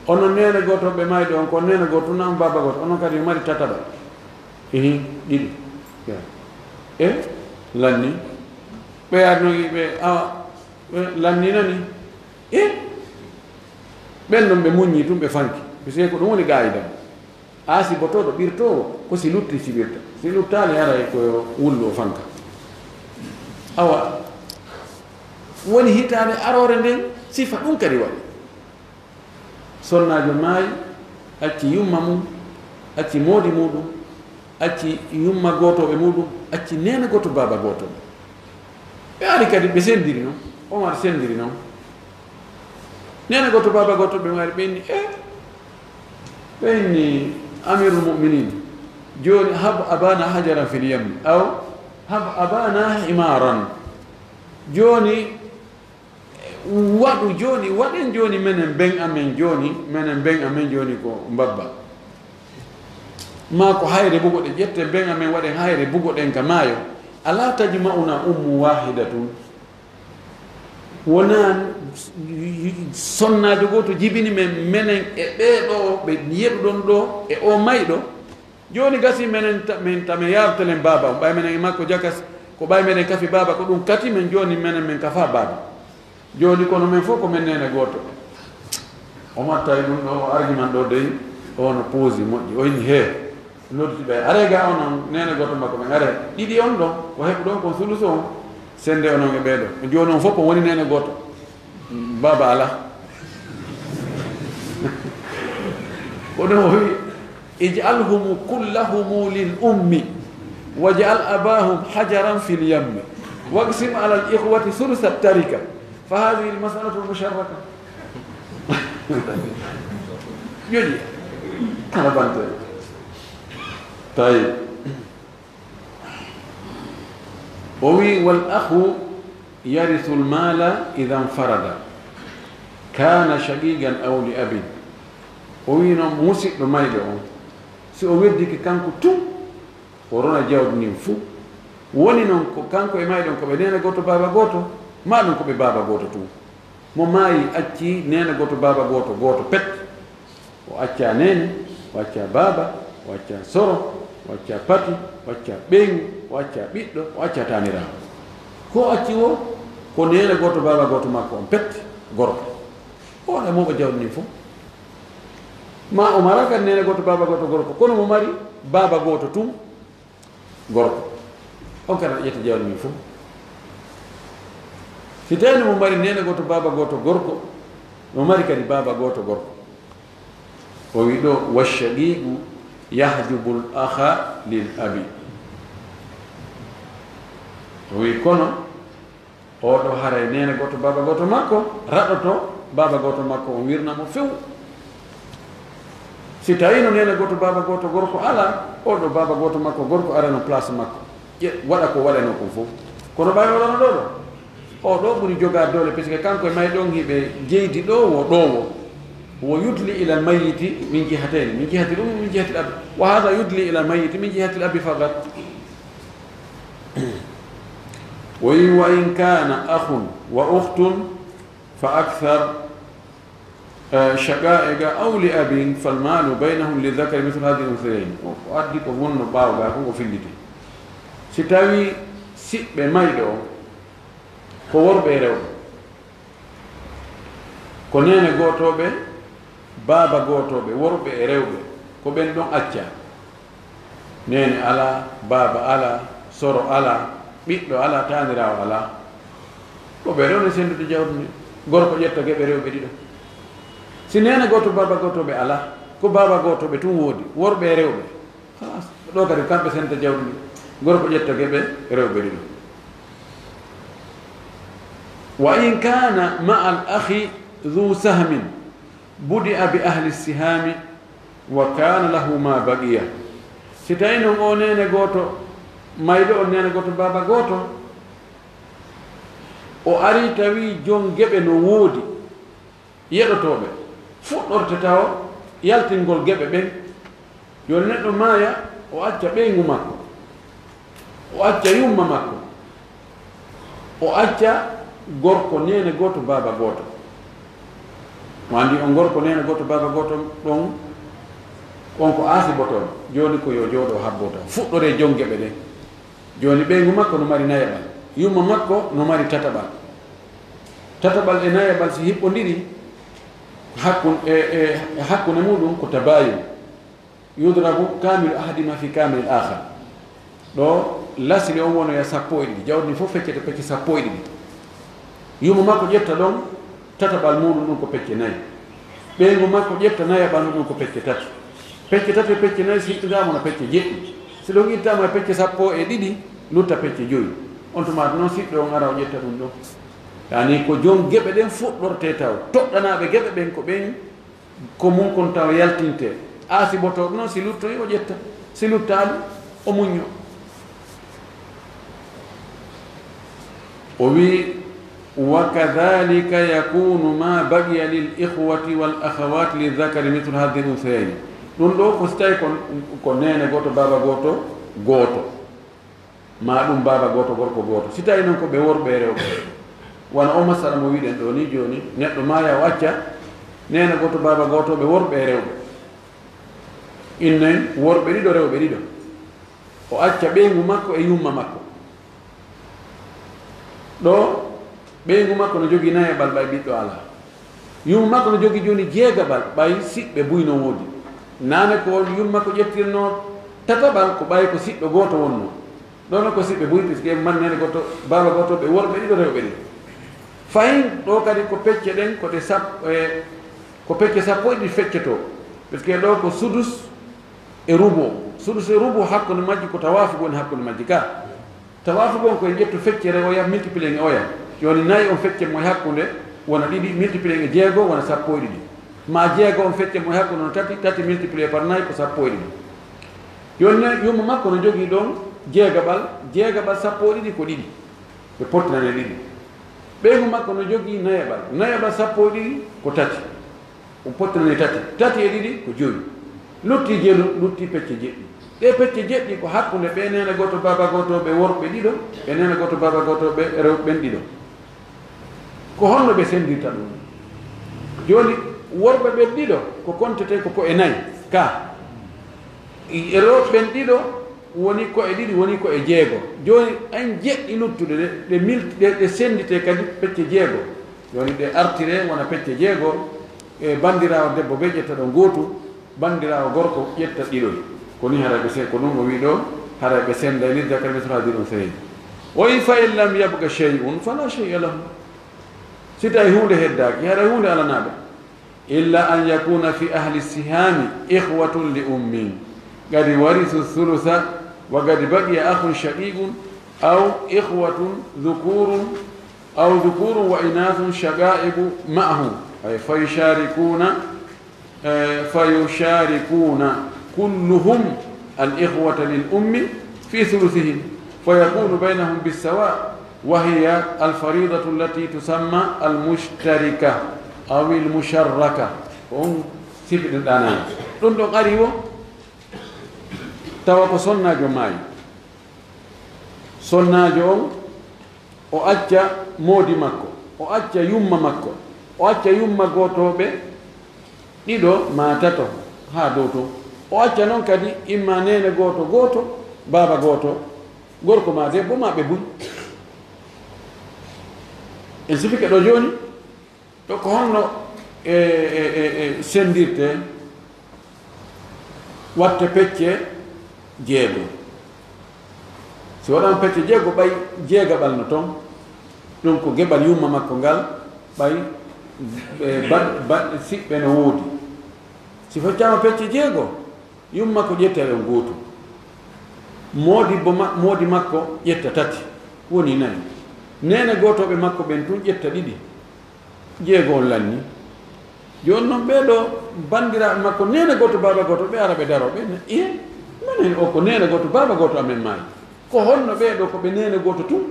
onon nene gotoɓe mayɗo on ko nene goto nan baba goto onon kadi mari tataɓa ihi ɗiɗi e lanni ɓe arnogi ɓe awa lanninani ɓen ɗon ɓe muññi tum ɓe fanki puisque ko ɗum woni gayida aasi botoɗo ɓirtowo ko si lutti sibirta si luttali ara ko wullu o fanka awa woni hitande arore nden sifa ɗum kadi waɗi sonnajo maayi acci yumma mum acci moodi muɗum acci yumma gotoɓe muɗum acci nene goto baba gotoɓe ɓe ari kadi ɓe sendiri noon Omar sendiri noon nene goto baba gotoɓe mari ɓenni ɓenni amirul muminin joni hab abana hajaran fil yammi aw hab abana himaran joni waɗu joni waɗen joni menen ben amen joni ko mbabba ma ko hayre bugo ɗe ƴette ben amen waɗen hayre bugo ɗen ka maayo ala tajma'una ummu wahidatun wonan sonnajo goto jibini men menen e ɓeeɗo ɓe yeɗuɗon ɗo e o mayɗo joni gasi menen min tame yartelen baba ɓay menen e makko jakas ko ɓay meɗen kafi baba ko ɗum kati men joni menen min kafa baba joni kono men fof ko men nene goto o mattay ɗum ɗo argument ɗo dey ono poosi moƴƴi o inni he lodduti ɓe are ga onon nene goto makko ɓen are ɗiɗi on ɗon ko heɓu ɗon kon suluso on sende onon e ɓeeɗo joni on fof ko woni nene goto baba ala ko ɗum o wi ij'alhum kullahum lil ummi waj'al abahum hajaran fil yammi waqsim ala al ikhwati thuluth at tarika fa hadhihi al mas'alatu al musharraka yodi kala bante طيب وي والأخ يرث المال إذا انفرد كان شقيقا أو لأب وي موسيقى مايدو si o weddiki kanko tum o rona jawdi nin fuu woni noon ko kanko e mayɗon ko ɓe nene goto baba goto ma ɗum ko ɓe baba goto tum mo maayi acci nene goto baba goto goto pet o acca nene o acca baba o acca soro o acca pati o acca ɓeygu o acca ɓiɗɗo o acca taniraɗo ko acci o ko nene goto baba goto makko on pet gorko o waɗa moɓo jawdi nin fof ma o mara kadi nene goto baba goto gorko kono mo mari baba goto tum gorko on kadi aɗa ƴetta jawdi min fof si tawni mo mari nene goto baba goto gorko mo mari kadi baba goto gorko o wi ɗo washaqiqu yahjubu l akha lil abi o wi kono oɗo haray nene goto baba goto makko raɗoto baba goto makko o wirnamo few si tawi no nene goto baba goto gorko ala oɗo baba goto makko gorko arano place makko waɗa ko waɗano kon fof kono ɓawi waɗano ɗo ɗo o ɗo ɓuri jogade dole puisque kanko e may ɗon hiɓe jeydi ɗo wo ɗowo wo yudli ila mayiti min jihateni min jihati ɗum min jihati abi wa hada yudli ila mayiti min jihati l abi fakat wa in kana akhun wa ukhtun fa akthar شقائق أو لأب فالمال بينهم للذكر مثل هذه الأنثيين وأدي كون باوغا كون فيليتي سيتاوي سيب مايدو كور بيرو كونين غوتوبه بابا غوتوبه وربه رewbe ko ben don acca nene ala baba ala soro ala ɓiɗɗo ala tanirawo ala ko ɓe rewne sendude jawdi gorko ƴetta geɓe rewɓe ɗiɗo si nene goto baba goto ɓe ala ko baba goto ɓe tun woodi worɓe e rewɓe halas ɗo kadi kamɓe senta jawdi ndi gorko ƴetta geɓe rewɓe ɗiɗo wa in kana ma al akhi dhu sahmin budi'a bi ahli sihami wa kana lahu ma baqiya si tawi noon o nene goto mayɗo on nene goto baba goto o ari tawi jon geɓe no woodi yeɗotoɓe fuɗɗorte tawa yaltingol geɓe ɓen joni neɗɗo maaya o acca ɓeygu makko o acca yumma makko o acca gorko nene goto baba goto mo andi on gorko nene goto baba goto ɗon on ko aasi botoon joni ko yo jooɗo habbo taw fuɗɗore jon geɓe ɗen joni ɓeygu makko no mari nayaɓal yumma makko no mari tataɓal tataɓal e nayaɓal si hiɓɓodiri hakkunde muɗum ko tabayun yudrabu kamilu ahadima fi kamil akhar ɗo lasili on wono ya sappo e ɗiɗi jawdi ni fof feccete pecce sappo e ɗiɗi yumo makko ƴetta ɗon tataɓal muɗum ɗum ko pecce nayi ɓeygu makko ƴetta nayaɓal muɗum ko pecce tati e pecce nayi si ittidama no pecce jeɗɗi si ɗon ittama e pecce sappo e ɗiɗi lutta pecce joyi on tumata noon siɗɗo on ara o ƴetta ɗum ɗo yani ko jom geɓe ɗen fuɗɗorte taw toɗɗanaɓe geɓe ɓen ko ɓen ko mum kon taw yaltinte aasi botoɗo noon si luttoyi o ƴetta si luttali o muñño o wi wa kadhalika yakunu ma baqiya lil ikhwati wal akhawati lidhakari mithlu hadhihi al unsayni ɗum ɗo ko so tawi ko nene goto baba goto ma ɗum baba goto gorko goto si tawi noon ko ɓe worɓe rewɓe wona o masala mo wiɗen ɗo ni joni neɗɗo maya o acca nene goto baba goto ɓe worɓe rewɓe innen worɓe ɗiɗo rewɓe ɗiɗo o acca ɓeygu makko e yumma makko ɗo ɓeygu makko no jogui nayaɓal ɓay ɓiɗɗo ala yumma makko no jogui joni jeegaɓal ɓay siɓɓe buyno woodi nane ko won yumma makko ƴettirno tataɓal ko ɓay ko siɓɓe goto wonno ɗono ko siɓɓe buy puisque man nene goto baba goto ɓe worɓe ɗiɗo rewɓe ɗiɗo fayin ɗo kadi ko pecce ɗen ko pecce sappo e ɗiɗi fecceto puisque ɗo ko sudus e rubo hakkude majji ko tawafu woni hakkude majji ka tawafu gon koye ƴettu feccere o yah multiplié e oya joni nayi on fecce mo hakkude wona ɗiɗi multiplié e jeego wona sappo e ɗiɗi ma jeego on fecce mo hakkude no tati multiplié par nayi ko sappo e ɗiɗi joni yumma makko no jogui ɗon jeegaɓal sappo e ɗiɗi ko ɗiɗi ɓe pottinane ɗiɗi ɓeygu makko no jogui nayaɓal sappo e ɗiɗi ko tati o pottinane tati e ɗiɗi ko joyi lutti jeelu lutti pecce jeɗɗi ɗe pecce jeɗɗi ko hakkude ɓe nene goto baba goto ɓe worɓe ɗiɗo ɓe nene goto baba goto ɓe rewɓe ɓen ɗiɗo ko honno ɓe sendirta ɗum joni worɓe ɓen ɗiɗo ko kontete ko po e nayyi ka rewɓe ɓen ɗiɗo woni ko e ɗiɗi woni ko e jeego joni an jeɗɗi luttude ɗe sendite kadi pecce jeego joni ɗe artire wona pecce jeego e bandirawo debbo ɓe ƴetta ɗo gootu bandirawo gorko ƴetta ɗiɗoy koni hara ɓe ko ɗum o wi ɗo hara ɓe senda ni dakar misra hadi ɗum seydi o wi fa in lam yabga shay'un fala shay'a lahu si tawi hunde heddaki hara hunde alanaɓe illa an yakuna fi ahli sihami ihwatun li ummin qad warisu thulutha wa qad baqiya akhun shaqiqun aw ikhwatun dhukurun wa inathun shaqa'ibu ma'ahu ay fayusharikuna كلهم الإخوة للأم في ثلثهم فيكون بينهم بالسواء وهي الفريضة التي تسمى المشتركة أو المشركة هم سبب الداني دون قريبو توقع سنة ماي سنة o acca moodi makko o acca yumma makko o acca yumma gotoɓe ɗiɗo ma tato ha dow to o acca noon kadi imma nene goto baba goto gorko ma debbo ma ɓe buñ en sifike ɗo joni ɗo ko honno sendirte watte pecce jeego si waɗama pecce jeego ɓay jeegaɓal no toon ɗum ko geɓal yumma makko ngal ɓay siɓɓe no woodi si feccama pecce jeego yumma ko ƴetta e gootu moodi makko ƴetta tati woni nayi nene gotoɓe makko ɓen tun ƴetta ɗiɗi jeego on lanni joni noon ɓeɗo bandiraɓe makko nene goto baba goto ɓe ara ɓe daro ɓe minen o ko nene goto baba goto amen maayi ko honno ɓeɗo koɓe nene goto tun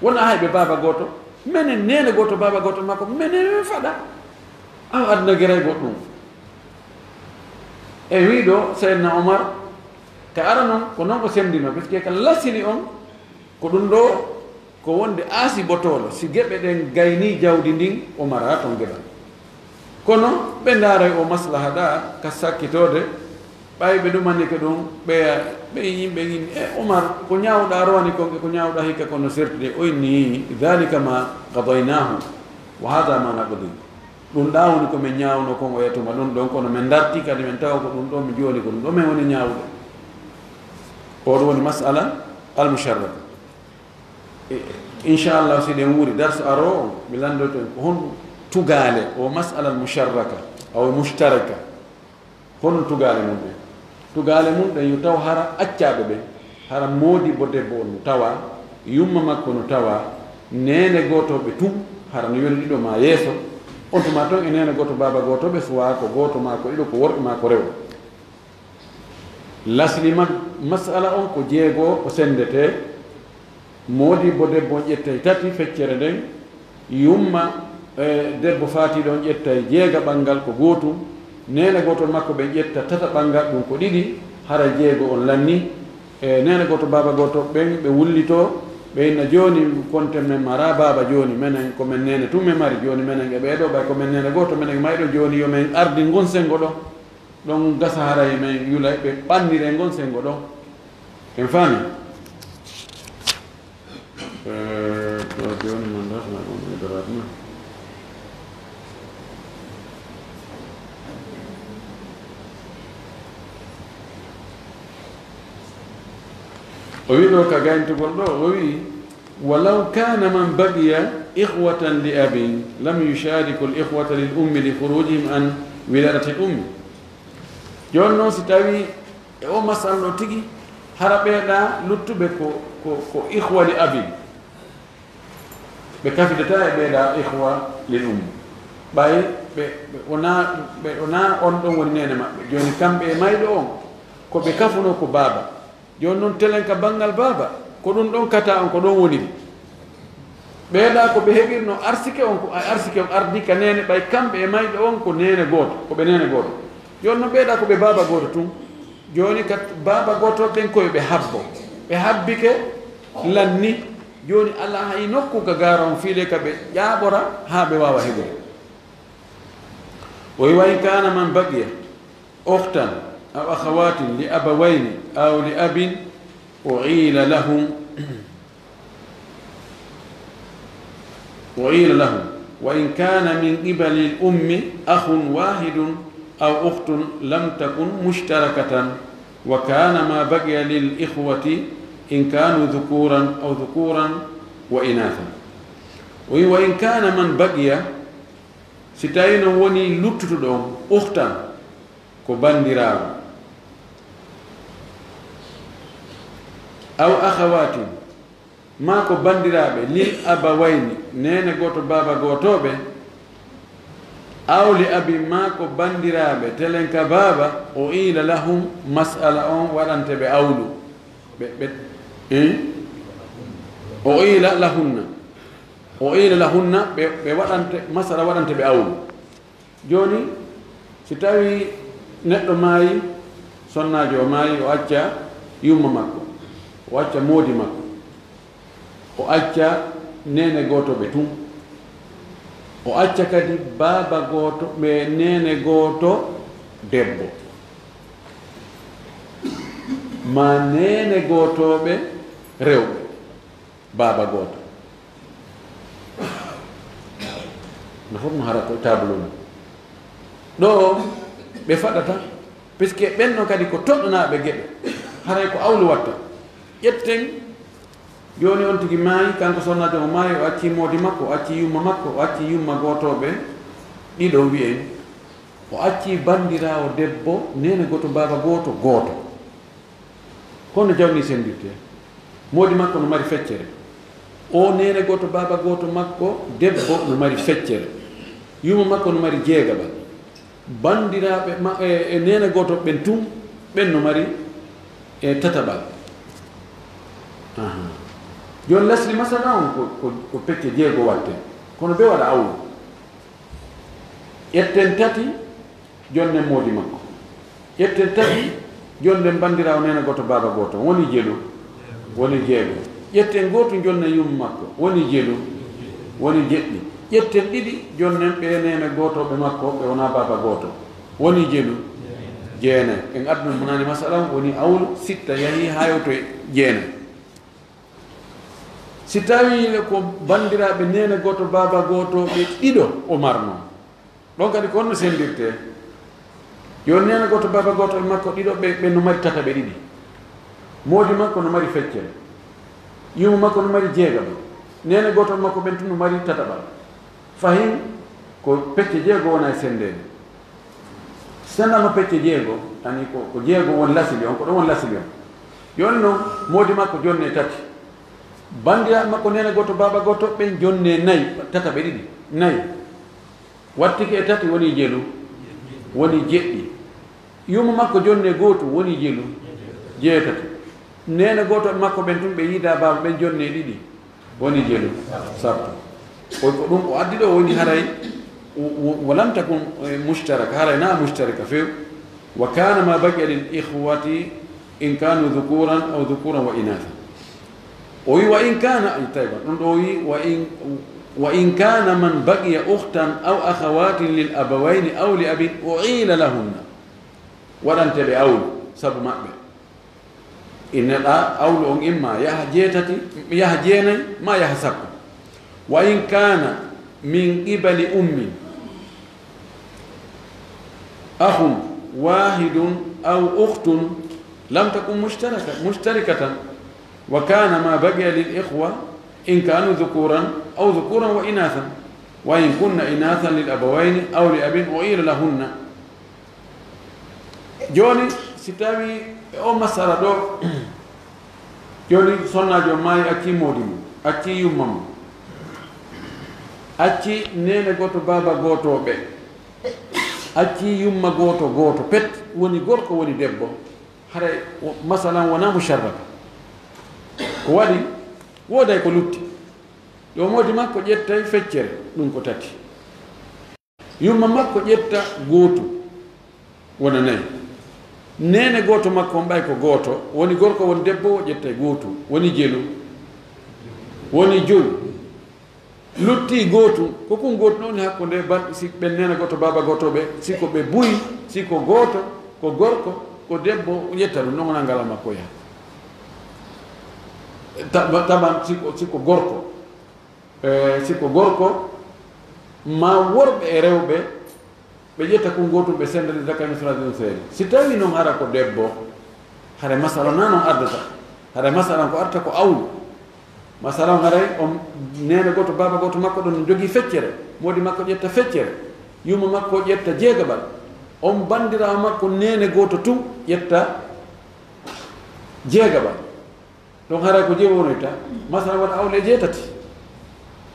wona hayɓe baba goto minen nene goto baba goto makko minen faɗa an aduna gueray goɗɗum e wiɗo seydna Omar ka ara noon ko noon ko sendino puisque ka lasini on ko ɗum ɗo ko wonde aasi botolo si geɓe ɗen gayni jawdi ndin Omar ha toon geɓal kono ɓe daaray o maslaha ɗa ka sakkitode ɓay ɓe ɗumani ko ɗum ɓe yimɓe yimɓe Omar ko ñawɗa rowani kon ko ñawɗa hikka kono sertude o inni dhalika ma qadaynahu wa hada ma naqdi ɗum ɗawni ko min ñawno kon o yettuma ɗum ɗon kono min darti kadi min tawa ko ɗum ɗo mi jooni ko ɗum ɗo min woni ñawde o ɗum woni masala almusharraka inchallah si ɗen wuuri darso aro o mi landoto en ko hon tugale o masala almusharraka aw mushtaraka hono tugale mum ɗen tugale mum ɗen yo taw hara accaɓe ɓen hara moodi bo debbo on no tawa yumma makko no tawa nene gotoɓe tum hara no yoni ɗiɗo ma yeeso on tuma toon e nene goto baba gotoɓe suwa ko goto ma ko ɗiɗo ko worɓe ma ko rewɓe lasli masala on ko jeego ko sendete moodi bo debbo on ƴettay tati feccere nden yumma debbo faatiɗo on ƴettay jeega ɓangal ko gootum nene goto makko ɓe ƴetta tata ɓangal ɗum ko ɗiɗi hara jeego on lanni e nene goto baba goto ɓen ɓe wullito ɓe inna joni konten men mara baba joni menen komin nene tum men mari joni menen e ɓeeɗo ɓay komin nene goto menen mayɗo joni yomin ardi gon sengo ɗo ɗon gasa haray men yulay ɓe ɓannire gon sengo ɗo en faami to joni man darna ɗum e doratma o wi ɗo ka gayntugol ɗo o wi walaw kana man baqiya ihwatan li abin lam yushariku l ihwata lil ummi li khurujihim an wiladati l ummi joni noon si tawi e o masal ɗo tigi hara ɓeeɗa luttuɓe ko ihwa li abin ɓe kafidata e ɓeeɗa ihwa lil ummi ɓay ɓe ona on ɗon woni nene maɓɓe joni kamɓe e mayɗo on ko ɓe kafuno ko baaba joni noon telen ka banngal baaba ko ɗum ɗon kata on ko ɗon woni ɓeeɗa ko ɓe heɓirno arsike on ko arsike on ardi ka nene ɓay kamɓe e mayɓe on ko nene gooto ko ɓe nene gooto joni noon ɓeeɗa ko ɓe baaba gooto tun joni ka baaba gooto ɓen koye ɓe habbo ɓe habbike lanni joni allah hay nokku ka gaara on fiile ka ɓe ƴaaɓora haa ɓe waawa heɓude o wi wa in kana man baqiya ohtan aw akhawatin li abawayni aw li abin u'ila lahum wa in kana min qibali l-ummi akhun wahidun aw ukhtun lam takun mushtarakatan wa kana ma baqiya lil ikhwati in kanu dhukuran aw dhukuran wa inathan wa in kana man baqiya si tawi no woni luttutuɗo on ukhtan ko bandiraɗo aw akhawatin ma ko bandiraɓe lil abawayni nene goto baba gotoɓe aw li abi ma ko bandiraɓe telen ka baba o ila lahum masala on waɗante ɓe awlu o ila lahunna ɓe waɗante masala waɗante ɓe awlu joni si tawi neɗɗo maayi sonnajo o maayi o acca yumma makko o acca moodi makko o acca nene gotoɓe tun o acca kadi baaba goto ɓe nene goto debbo ma nene gotoɓe rewɓe baaba goto no fof no hara ko table mum ɗo ɓe faɗata puisque ɓenno kadi ko toɗɗonaɓe geɗe haray ko awlu watta ƴetten joni on tigi maayi kanko sonnajo o maayi o acci moodi makko o acci yumma makko o acci yumma gotoɓe ɗiɗo wiyen o acci bandirawo debbo nene goto baba goto hono jawni sendirte moodi makko no mari feccere o nene goto baba goto makko debbo no mari feccere yumma makko no mari jeegaɓa bandiraɓe e nene goto ɓen tum ɓen no mari e tataɓal joni lasli masala on ko pecce jeego watte kono ɓe waɗa awlu ƴetten tati jonnen moodi makko ƴetten tati jonnen bandirawo nene goto baba goto woni jelu woni jeego ƴetten goto jonnen yumma makko woni jelu woni jeɗɗi ƴetten ɗiɗi jonnen ɓe nene gotoɓe makko ɓe wona baba goto woni jelu jeenayi en aduna monani masala woni awlu sitta yahi ha yewto jeenayi si tawi ko bandiraɓe nene goto baba goto ɓe ɗiɗo o marno ɗon kadi ko honno sendirte joni nena goto baba gotol makko ɗiɗo ɓe no mari tataɓe ɗiɗi moodi makko no mari feccere yumu makko no mari jeegam nene gotol makko ɓen tun no mari tataɓal fahin ko pecce jeego wona e sendede sendama pecce jeego ani ko jeego won lasili on ko ɗon won lasili on joni noon moodi makko jonne tati bandiraɓe makko nene goto baba goto ɓen jonne nayyi tataɓe ɗiɗi nayyi wattiki e tati woni jelu woni jeɗɗi yumu makko jonne goto woni jelu jeetati nene goto makko ɓen tun ɓe yiida baba ɓen jonne ɗiɗi woni jelu sappo ko ɗum o addi ɗo woni haray ولم تكن مشتركة هذا لا مشتركة فيه وكان ما بقي للإخوة إن كانوا ذكورا أو ذكورا وإناثا وإن كان وإن كان من بقي أختا أو أخوات للأبوين أو لأب أعيل لهن ولن تبي أول سب مأبه إن أول إما يهجيني ما يحسب وإن كان من قبل أخ واحد أو أخت لم تكن مشتركة وكان ما بقي للإخوة إن كانوا ذكورا أو ذكورا وإناثا وإن كن إناثا للأبوين أو لأب أعيل لهن جوني ستاوي أو مسألة دو جوني صنع جمعي أكي مودم أكي يمم أكي نين غوتو بابا غوتو بي أكي يمم غوتو بيت وني غوركو وني ديبو هاري مثلا ونا مشرك كوالي ودا يكو لوتي yo modi makko ƴetta feccere ɗum ko tati yumma makko ƴetta gooto wona nayi nene gooto makko on ɓay ko gooto woni gorko woni debbo o ƴetta gooto woni jelu woni joyi lutti gooto ko kum gooto noon hakkunde si ɓe nene gooto baba gooto ɓe siko ɓe buyi siko gooto ko gorko ko debbo ƴetta ɗum noon wona ngala makko yaha taban siko gorko siko gorko ma worɓe e rewɓe ɓe ƴetta ko gotum ɓe sendani zakka misradin seeri si tawi noon hara ko debbo hara masala na noon ardata hara masala ko arta ko awlu masala haray on nene goto baba goto makko ɗon jogui feccere modi makko ƴetta feccere yuma makko ƴetta jeegaɓal on bandirawo makko nene goto tun ƴetta jeegaɓal donc haray ko jeewonoyta masala waɗa awle jeetati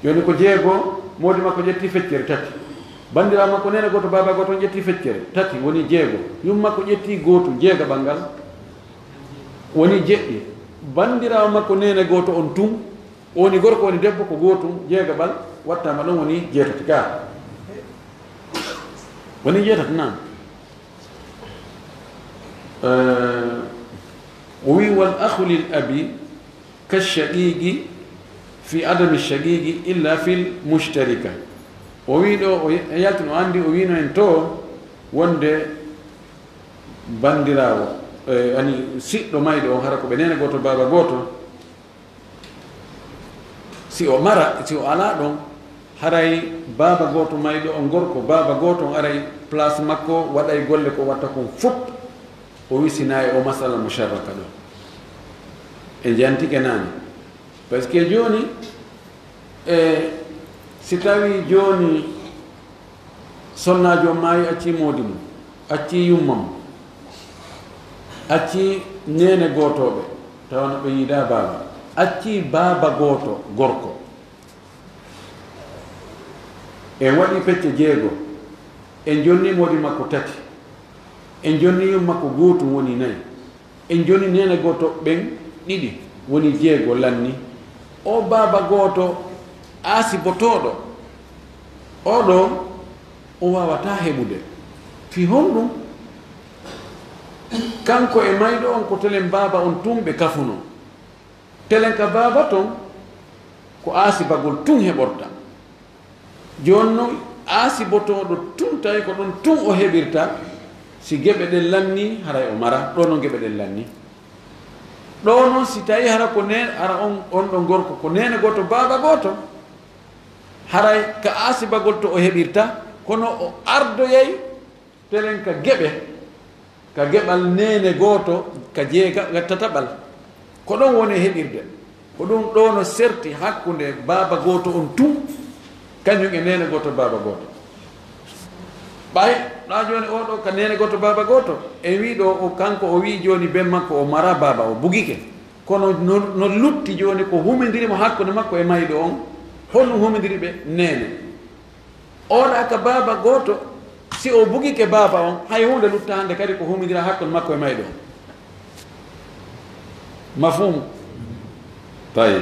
joni ko jeego modi makko ƴetti feccere tati bandirawo makko nene goto baba goto ƴetti feccere tati woni jeego yum makko ƴetti goto jeegaɓal ngal woni jeɗɗi bandirawo makko nene goto on tun woni gorko woni debbo ko gotum jeegaɓal wattama ɗon woni jeetati ga woni jeetati nan o wi wal akhu lil abi kashaqiqi fi adami shaqiqi illa fil mushtarika o wi ɗo o yaltino andi o wino en to wonde bandirawo ani siɗɗo mayɗo on hara ko ɓe nene goto baba goto si o mara si o ala ɗon haray baba goto mayɗo on gorko baba goto on aray place makko waɗay golle ko watta kon fof o wisinayi o masala musharraka ɗo e jantike nani par ce que joni si tawi joni sonnajo maayi acci moodi mum acci yummam acci nene gotoɓe tawno ɓe yiida baba acci baba goto gorko e waɗi pecce jeego en jonni moodi makko tati en jonni yum makko gootum woni nayi en jonni nene goto ɓen ɗiɗi woni jeego lanni o baba goto aasibotoɗo oɗo o wawata heɓude fi honɗum kanko e mayɗo on ko telen baba on tun ɓe kafuno telen ka baba ton ko aasibagol tun heɓorta jonno aasibotoɗo tun tawi ko ɗon tun o heɓirta si geɓe ɗen lanni haray o mara ɗo noon geɓe ɗen lanni ɗo noon si tawi hara ko nene ara on ɗo gorko ko nene goto baba goto haray ka aasibagol to o heɓirta kono o ardoyay telen ka geɓe ka geɓal nene gooto ka jeega tataɓal ko ɗon woni heɓirde ko ɗum ɗo no serti hakkunde baaba gooto on tum kañum e nene gooto baaba gooto ɓay ɗa joni oɗo ka nene gooto baaba gooto e wi ɗo o kanko o wi joni ben makko o mara baaba o bugike kono no lutti joni ko humidirimo hakkude makko e mayɗo on holno humidiri ɓe nene oɗa ka baaba gooto si o bugike baaba on hay hunde luttande kadi ko humidira hakkude makko e mayɗo on mafhum tayi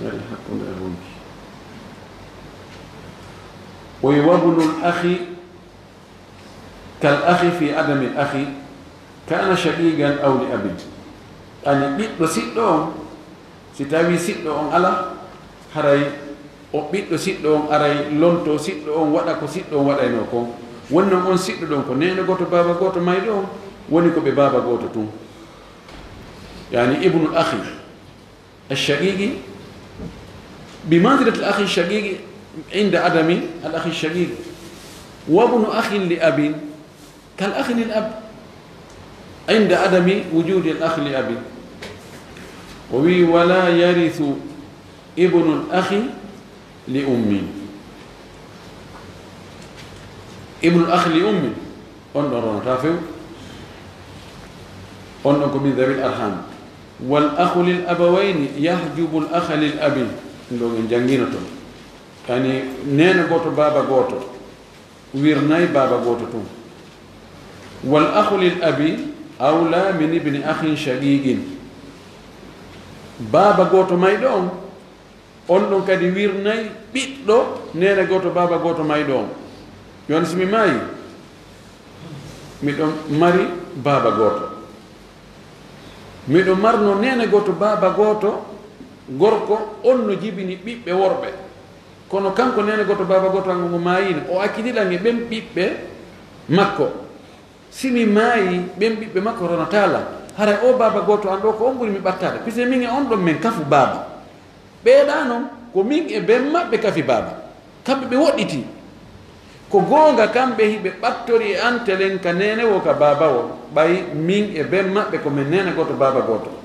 ngari hakkunde e wonki oyi wabnul akhi kal akhi fi adami l akhi kana shaqigan aw li abin ani ɓiɗɗo siɗɗo on si tawi siɗɗo on ala haray o ɓiɗɗo siɗɗo on aray lonto siɗɗo on waɗa ko siɗɗo on waɗayno ko wonnon on siɗɗo ɗon ko nene goto baaba goto mayɗo on woni ko ɓe baaba goto tun yani ibnu l akhi الشقيقي بمنزلة الأخ الشقيقي عند عدم الأخ الشقيق وابن أخ لأب كالأخ للأب عند عدم وجود الأخ لأب ولا يرث ابن الأخ لأم ابن الأخ لأم أنظرون تافو أنكم من ذوي الأرحام والأخ للأبوين يحجب الأخ للأب ndon jangina to kani nena goto baba goto wirnay baba goto to wal akhu lil abi awla min ibni akhin shaqiqin baba goto maydo on don kadi wirnay ɓiɗɗo nena goto baba goto maydo on yon simi mayi miɗon mari baba goto miɗo marno nena goto baba goto gorko on no jibini ɓiɓɓe worɓe kono kanko nene goto baba goto ango mo mayino o akkidiɗange ɓen ɓiɓɓe makko simi maayi ɓen ɓiɓɓe makko rono tala haray o baba goto an ɗo ko on ɓuri mi ɓattade puisque min e on ɗon min kafu baba ɓeeɗa noon ko min e ɓen maɓɓe kafi baba kamɓe ɓe woɗɗiti ko goonga kamɓe hiɓe ɓattori e antelen ka nene wo ka baba o ɓay min e ɓen maɓɓe komin nene goto baba goto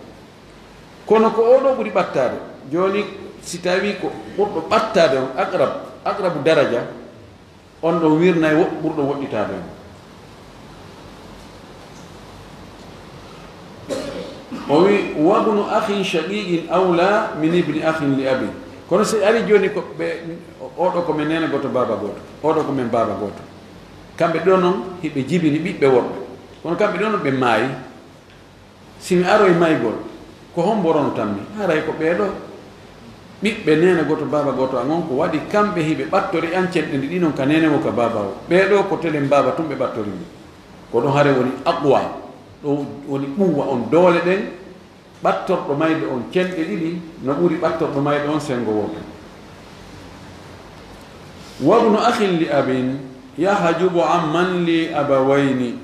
kono ko oɗo ɓuri ɓattade joni si tawi ko ɓurɗo ɓattade on aqrabu daraja on ɗo wirnay ɓurɗo woɗɗitade on o wi wabnu akhin shaqiqin awla min ibni akhin li abi kono si ari joni ko ɓe oɗo komin nene goto baba goto oɗo komin baba goto kamɓe ɗo noon hiɓe jibini ɓiɓɓe worɓe kono kamɓe ɗo noon ɓe maayi simi aroye maygol ko homborono tammi haray ko ɓeeɗo ɓiɓɓe nene goto baba goto an on ko waɗi kamɓe hiɓe ɓattori an cenɗe ndi ɗi noon ka nene wo ka baba o ɓeeɗo ko telen baba tum ɓe ɓattorimi ko ɗon haare woni aqwa ɗo woni ɓuwa on doole ɗen ɓattorɗo mayde on cenɗe ɗiɗi no ɓuri ɓattorɗo mayde on sengo woto wabnu akhin li abin yahjubu amman li abawayni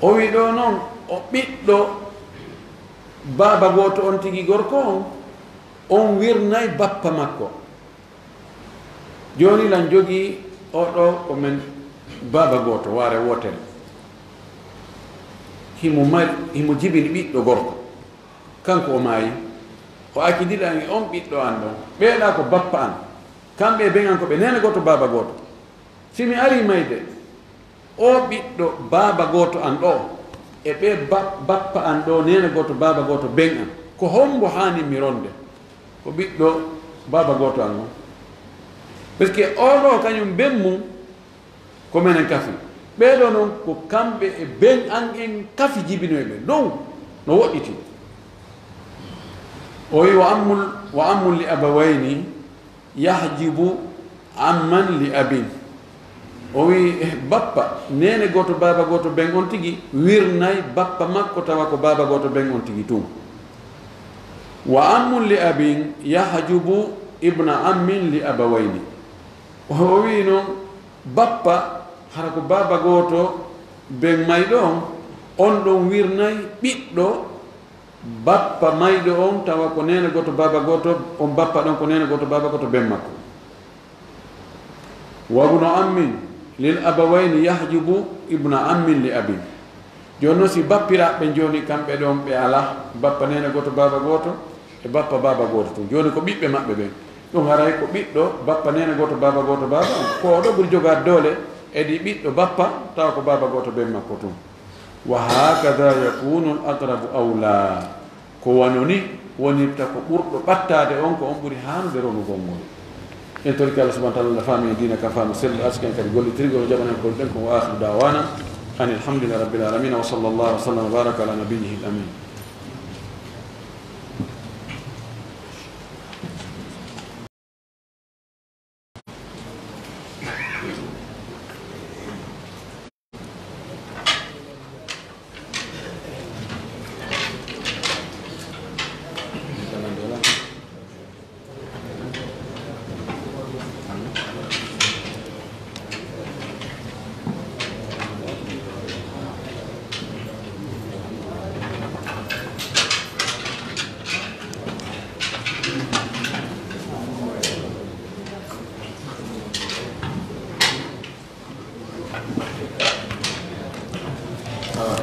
o wi ɗo noon o ɓiɗɗo baba goto on tigi gorko on wirnay bappa makko joni lan jogi oɗo komin baba goto waare wotere himo jibini ɓiɗɗo gorko kanko o maayi o accidiɗangi on ɓiɗɗo an ɗon ɓeeɗa ko bappa an kamɓe ɓen an ko ɓe nene goto baba goto simi ari mayde o ɓiɗɗo baba goto an ɗo e ɓe bappa an ɗo nene goto baba goto ben an ko hombo hani mi ronde ko ɓiɗɗo baba goto an on par ce que oɗo kañum ben mum ko menen kafi ɓeɗo noon ko kamɓe e ben an en kafi jibinoyɓe dow no woɗɗiti o wi wa ammul li abawayni yahjibu amman li abin o wi bappa nene goto baba goto ben on tigi wirnay bappa makko tawa ko baba goto ben on tigi tum wa ammun li abin yahjubu ibna ammin li abawayni o wi noon bappa hara ko baba goto ben mayɗo on ɗon wirnay ɓiɗɗo bappa mayɗo on tawa ko nene goto baba goto on bappa ɗon ko nene goto baba goto ben makko wa ibnu ammin lil abawayni yahjubu ibnu ammin li abi joni noon si bappiraɓe joni kamɓe ɗon ɓe ala bappa nene goto baba goto e bappa baba goto tun joni ko ɓiɓɓe maɓɓe ɓen ɗum haray ko ɓiɗɗo bappa nene goto baba ko ɗo ɓuri jogade doole edi ɓiɗɗo bappa tawa ko baba goto ben makko tun wa hakada yakunu al aqrabu awla ko wanoni wonirta ko ɓurɗo ɓattade on ko on ɓuri hanude ronugol ngol en torki Allah subhanahu wa ta'ala fami dina ka fami selli asken kadi gollitirgol jaɓanen kol ɗen ko wa akhiru dawana an alhamdulillahi rabbil alamin wa sallallahu wa sallam wa baraka ala nabiyyihi al amin.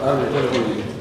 Ah,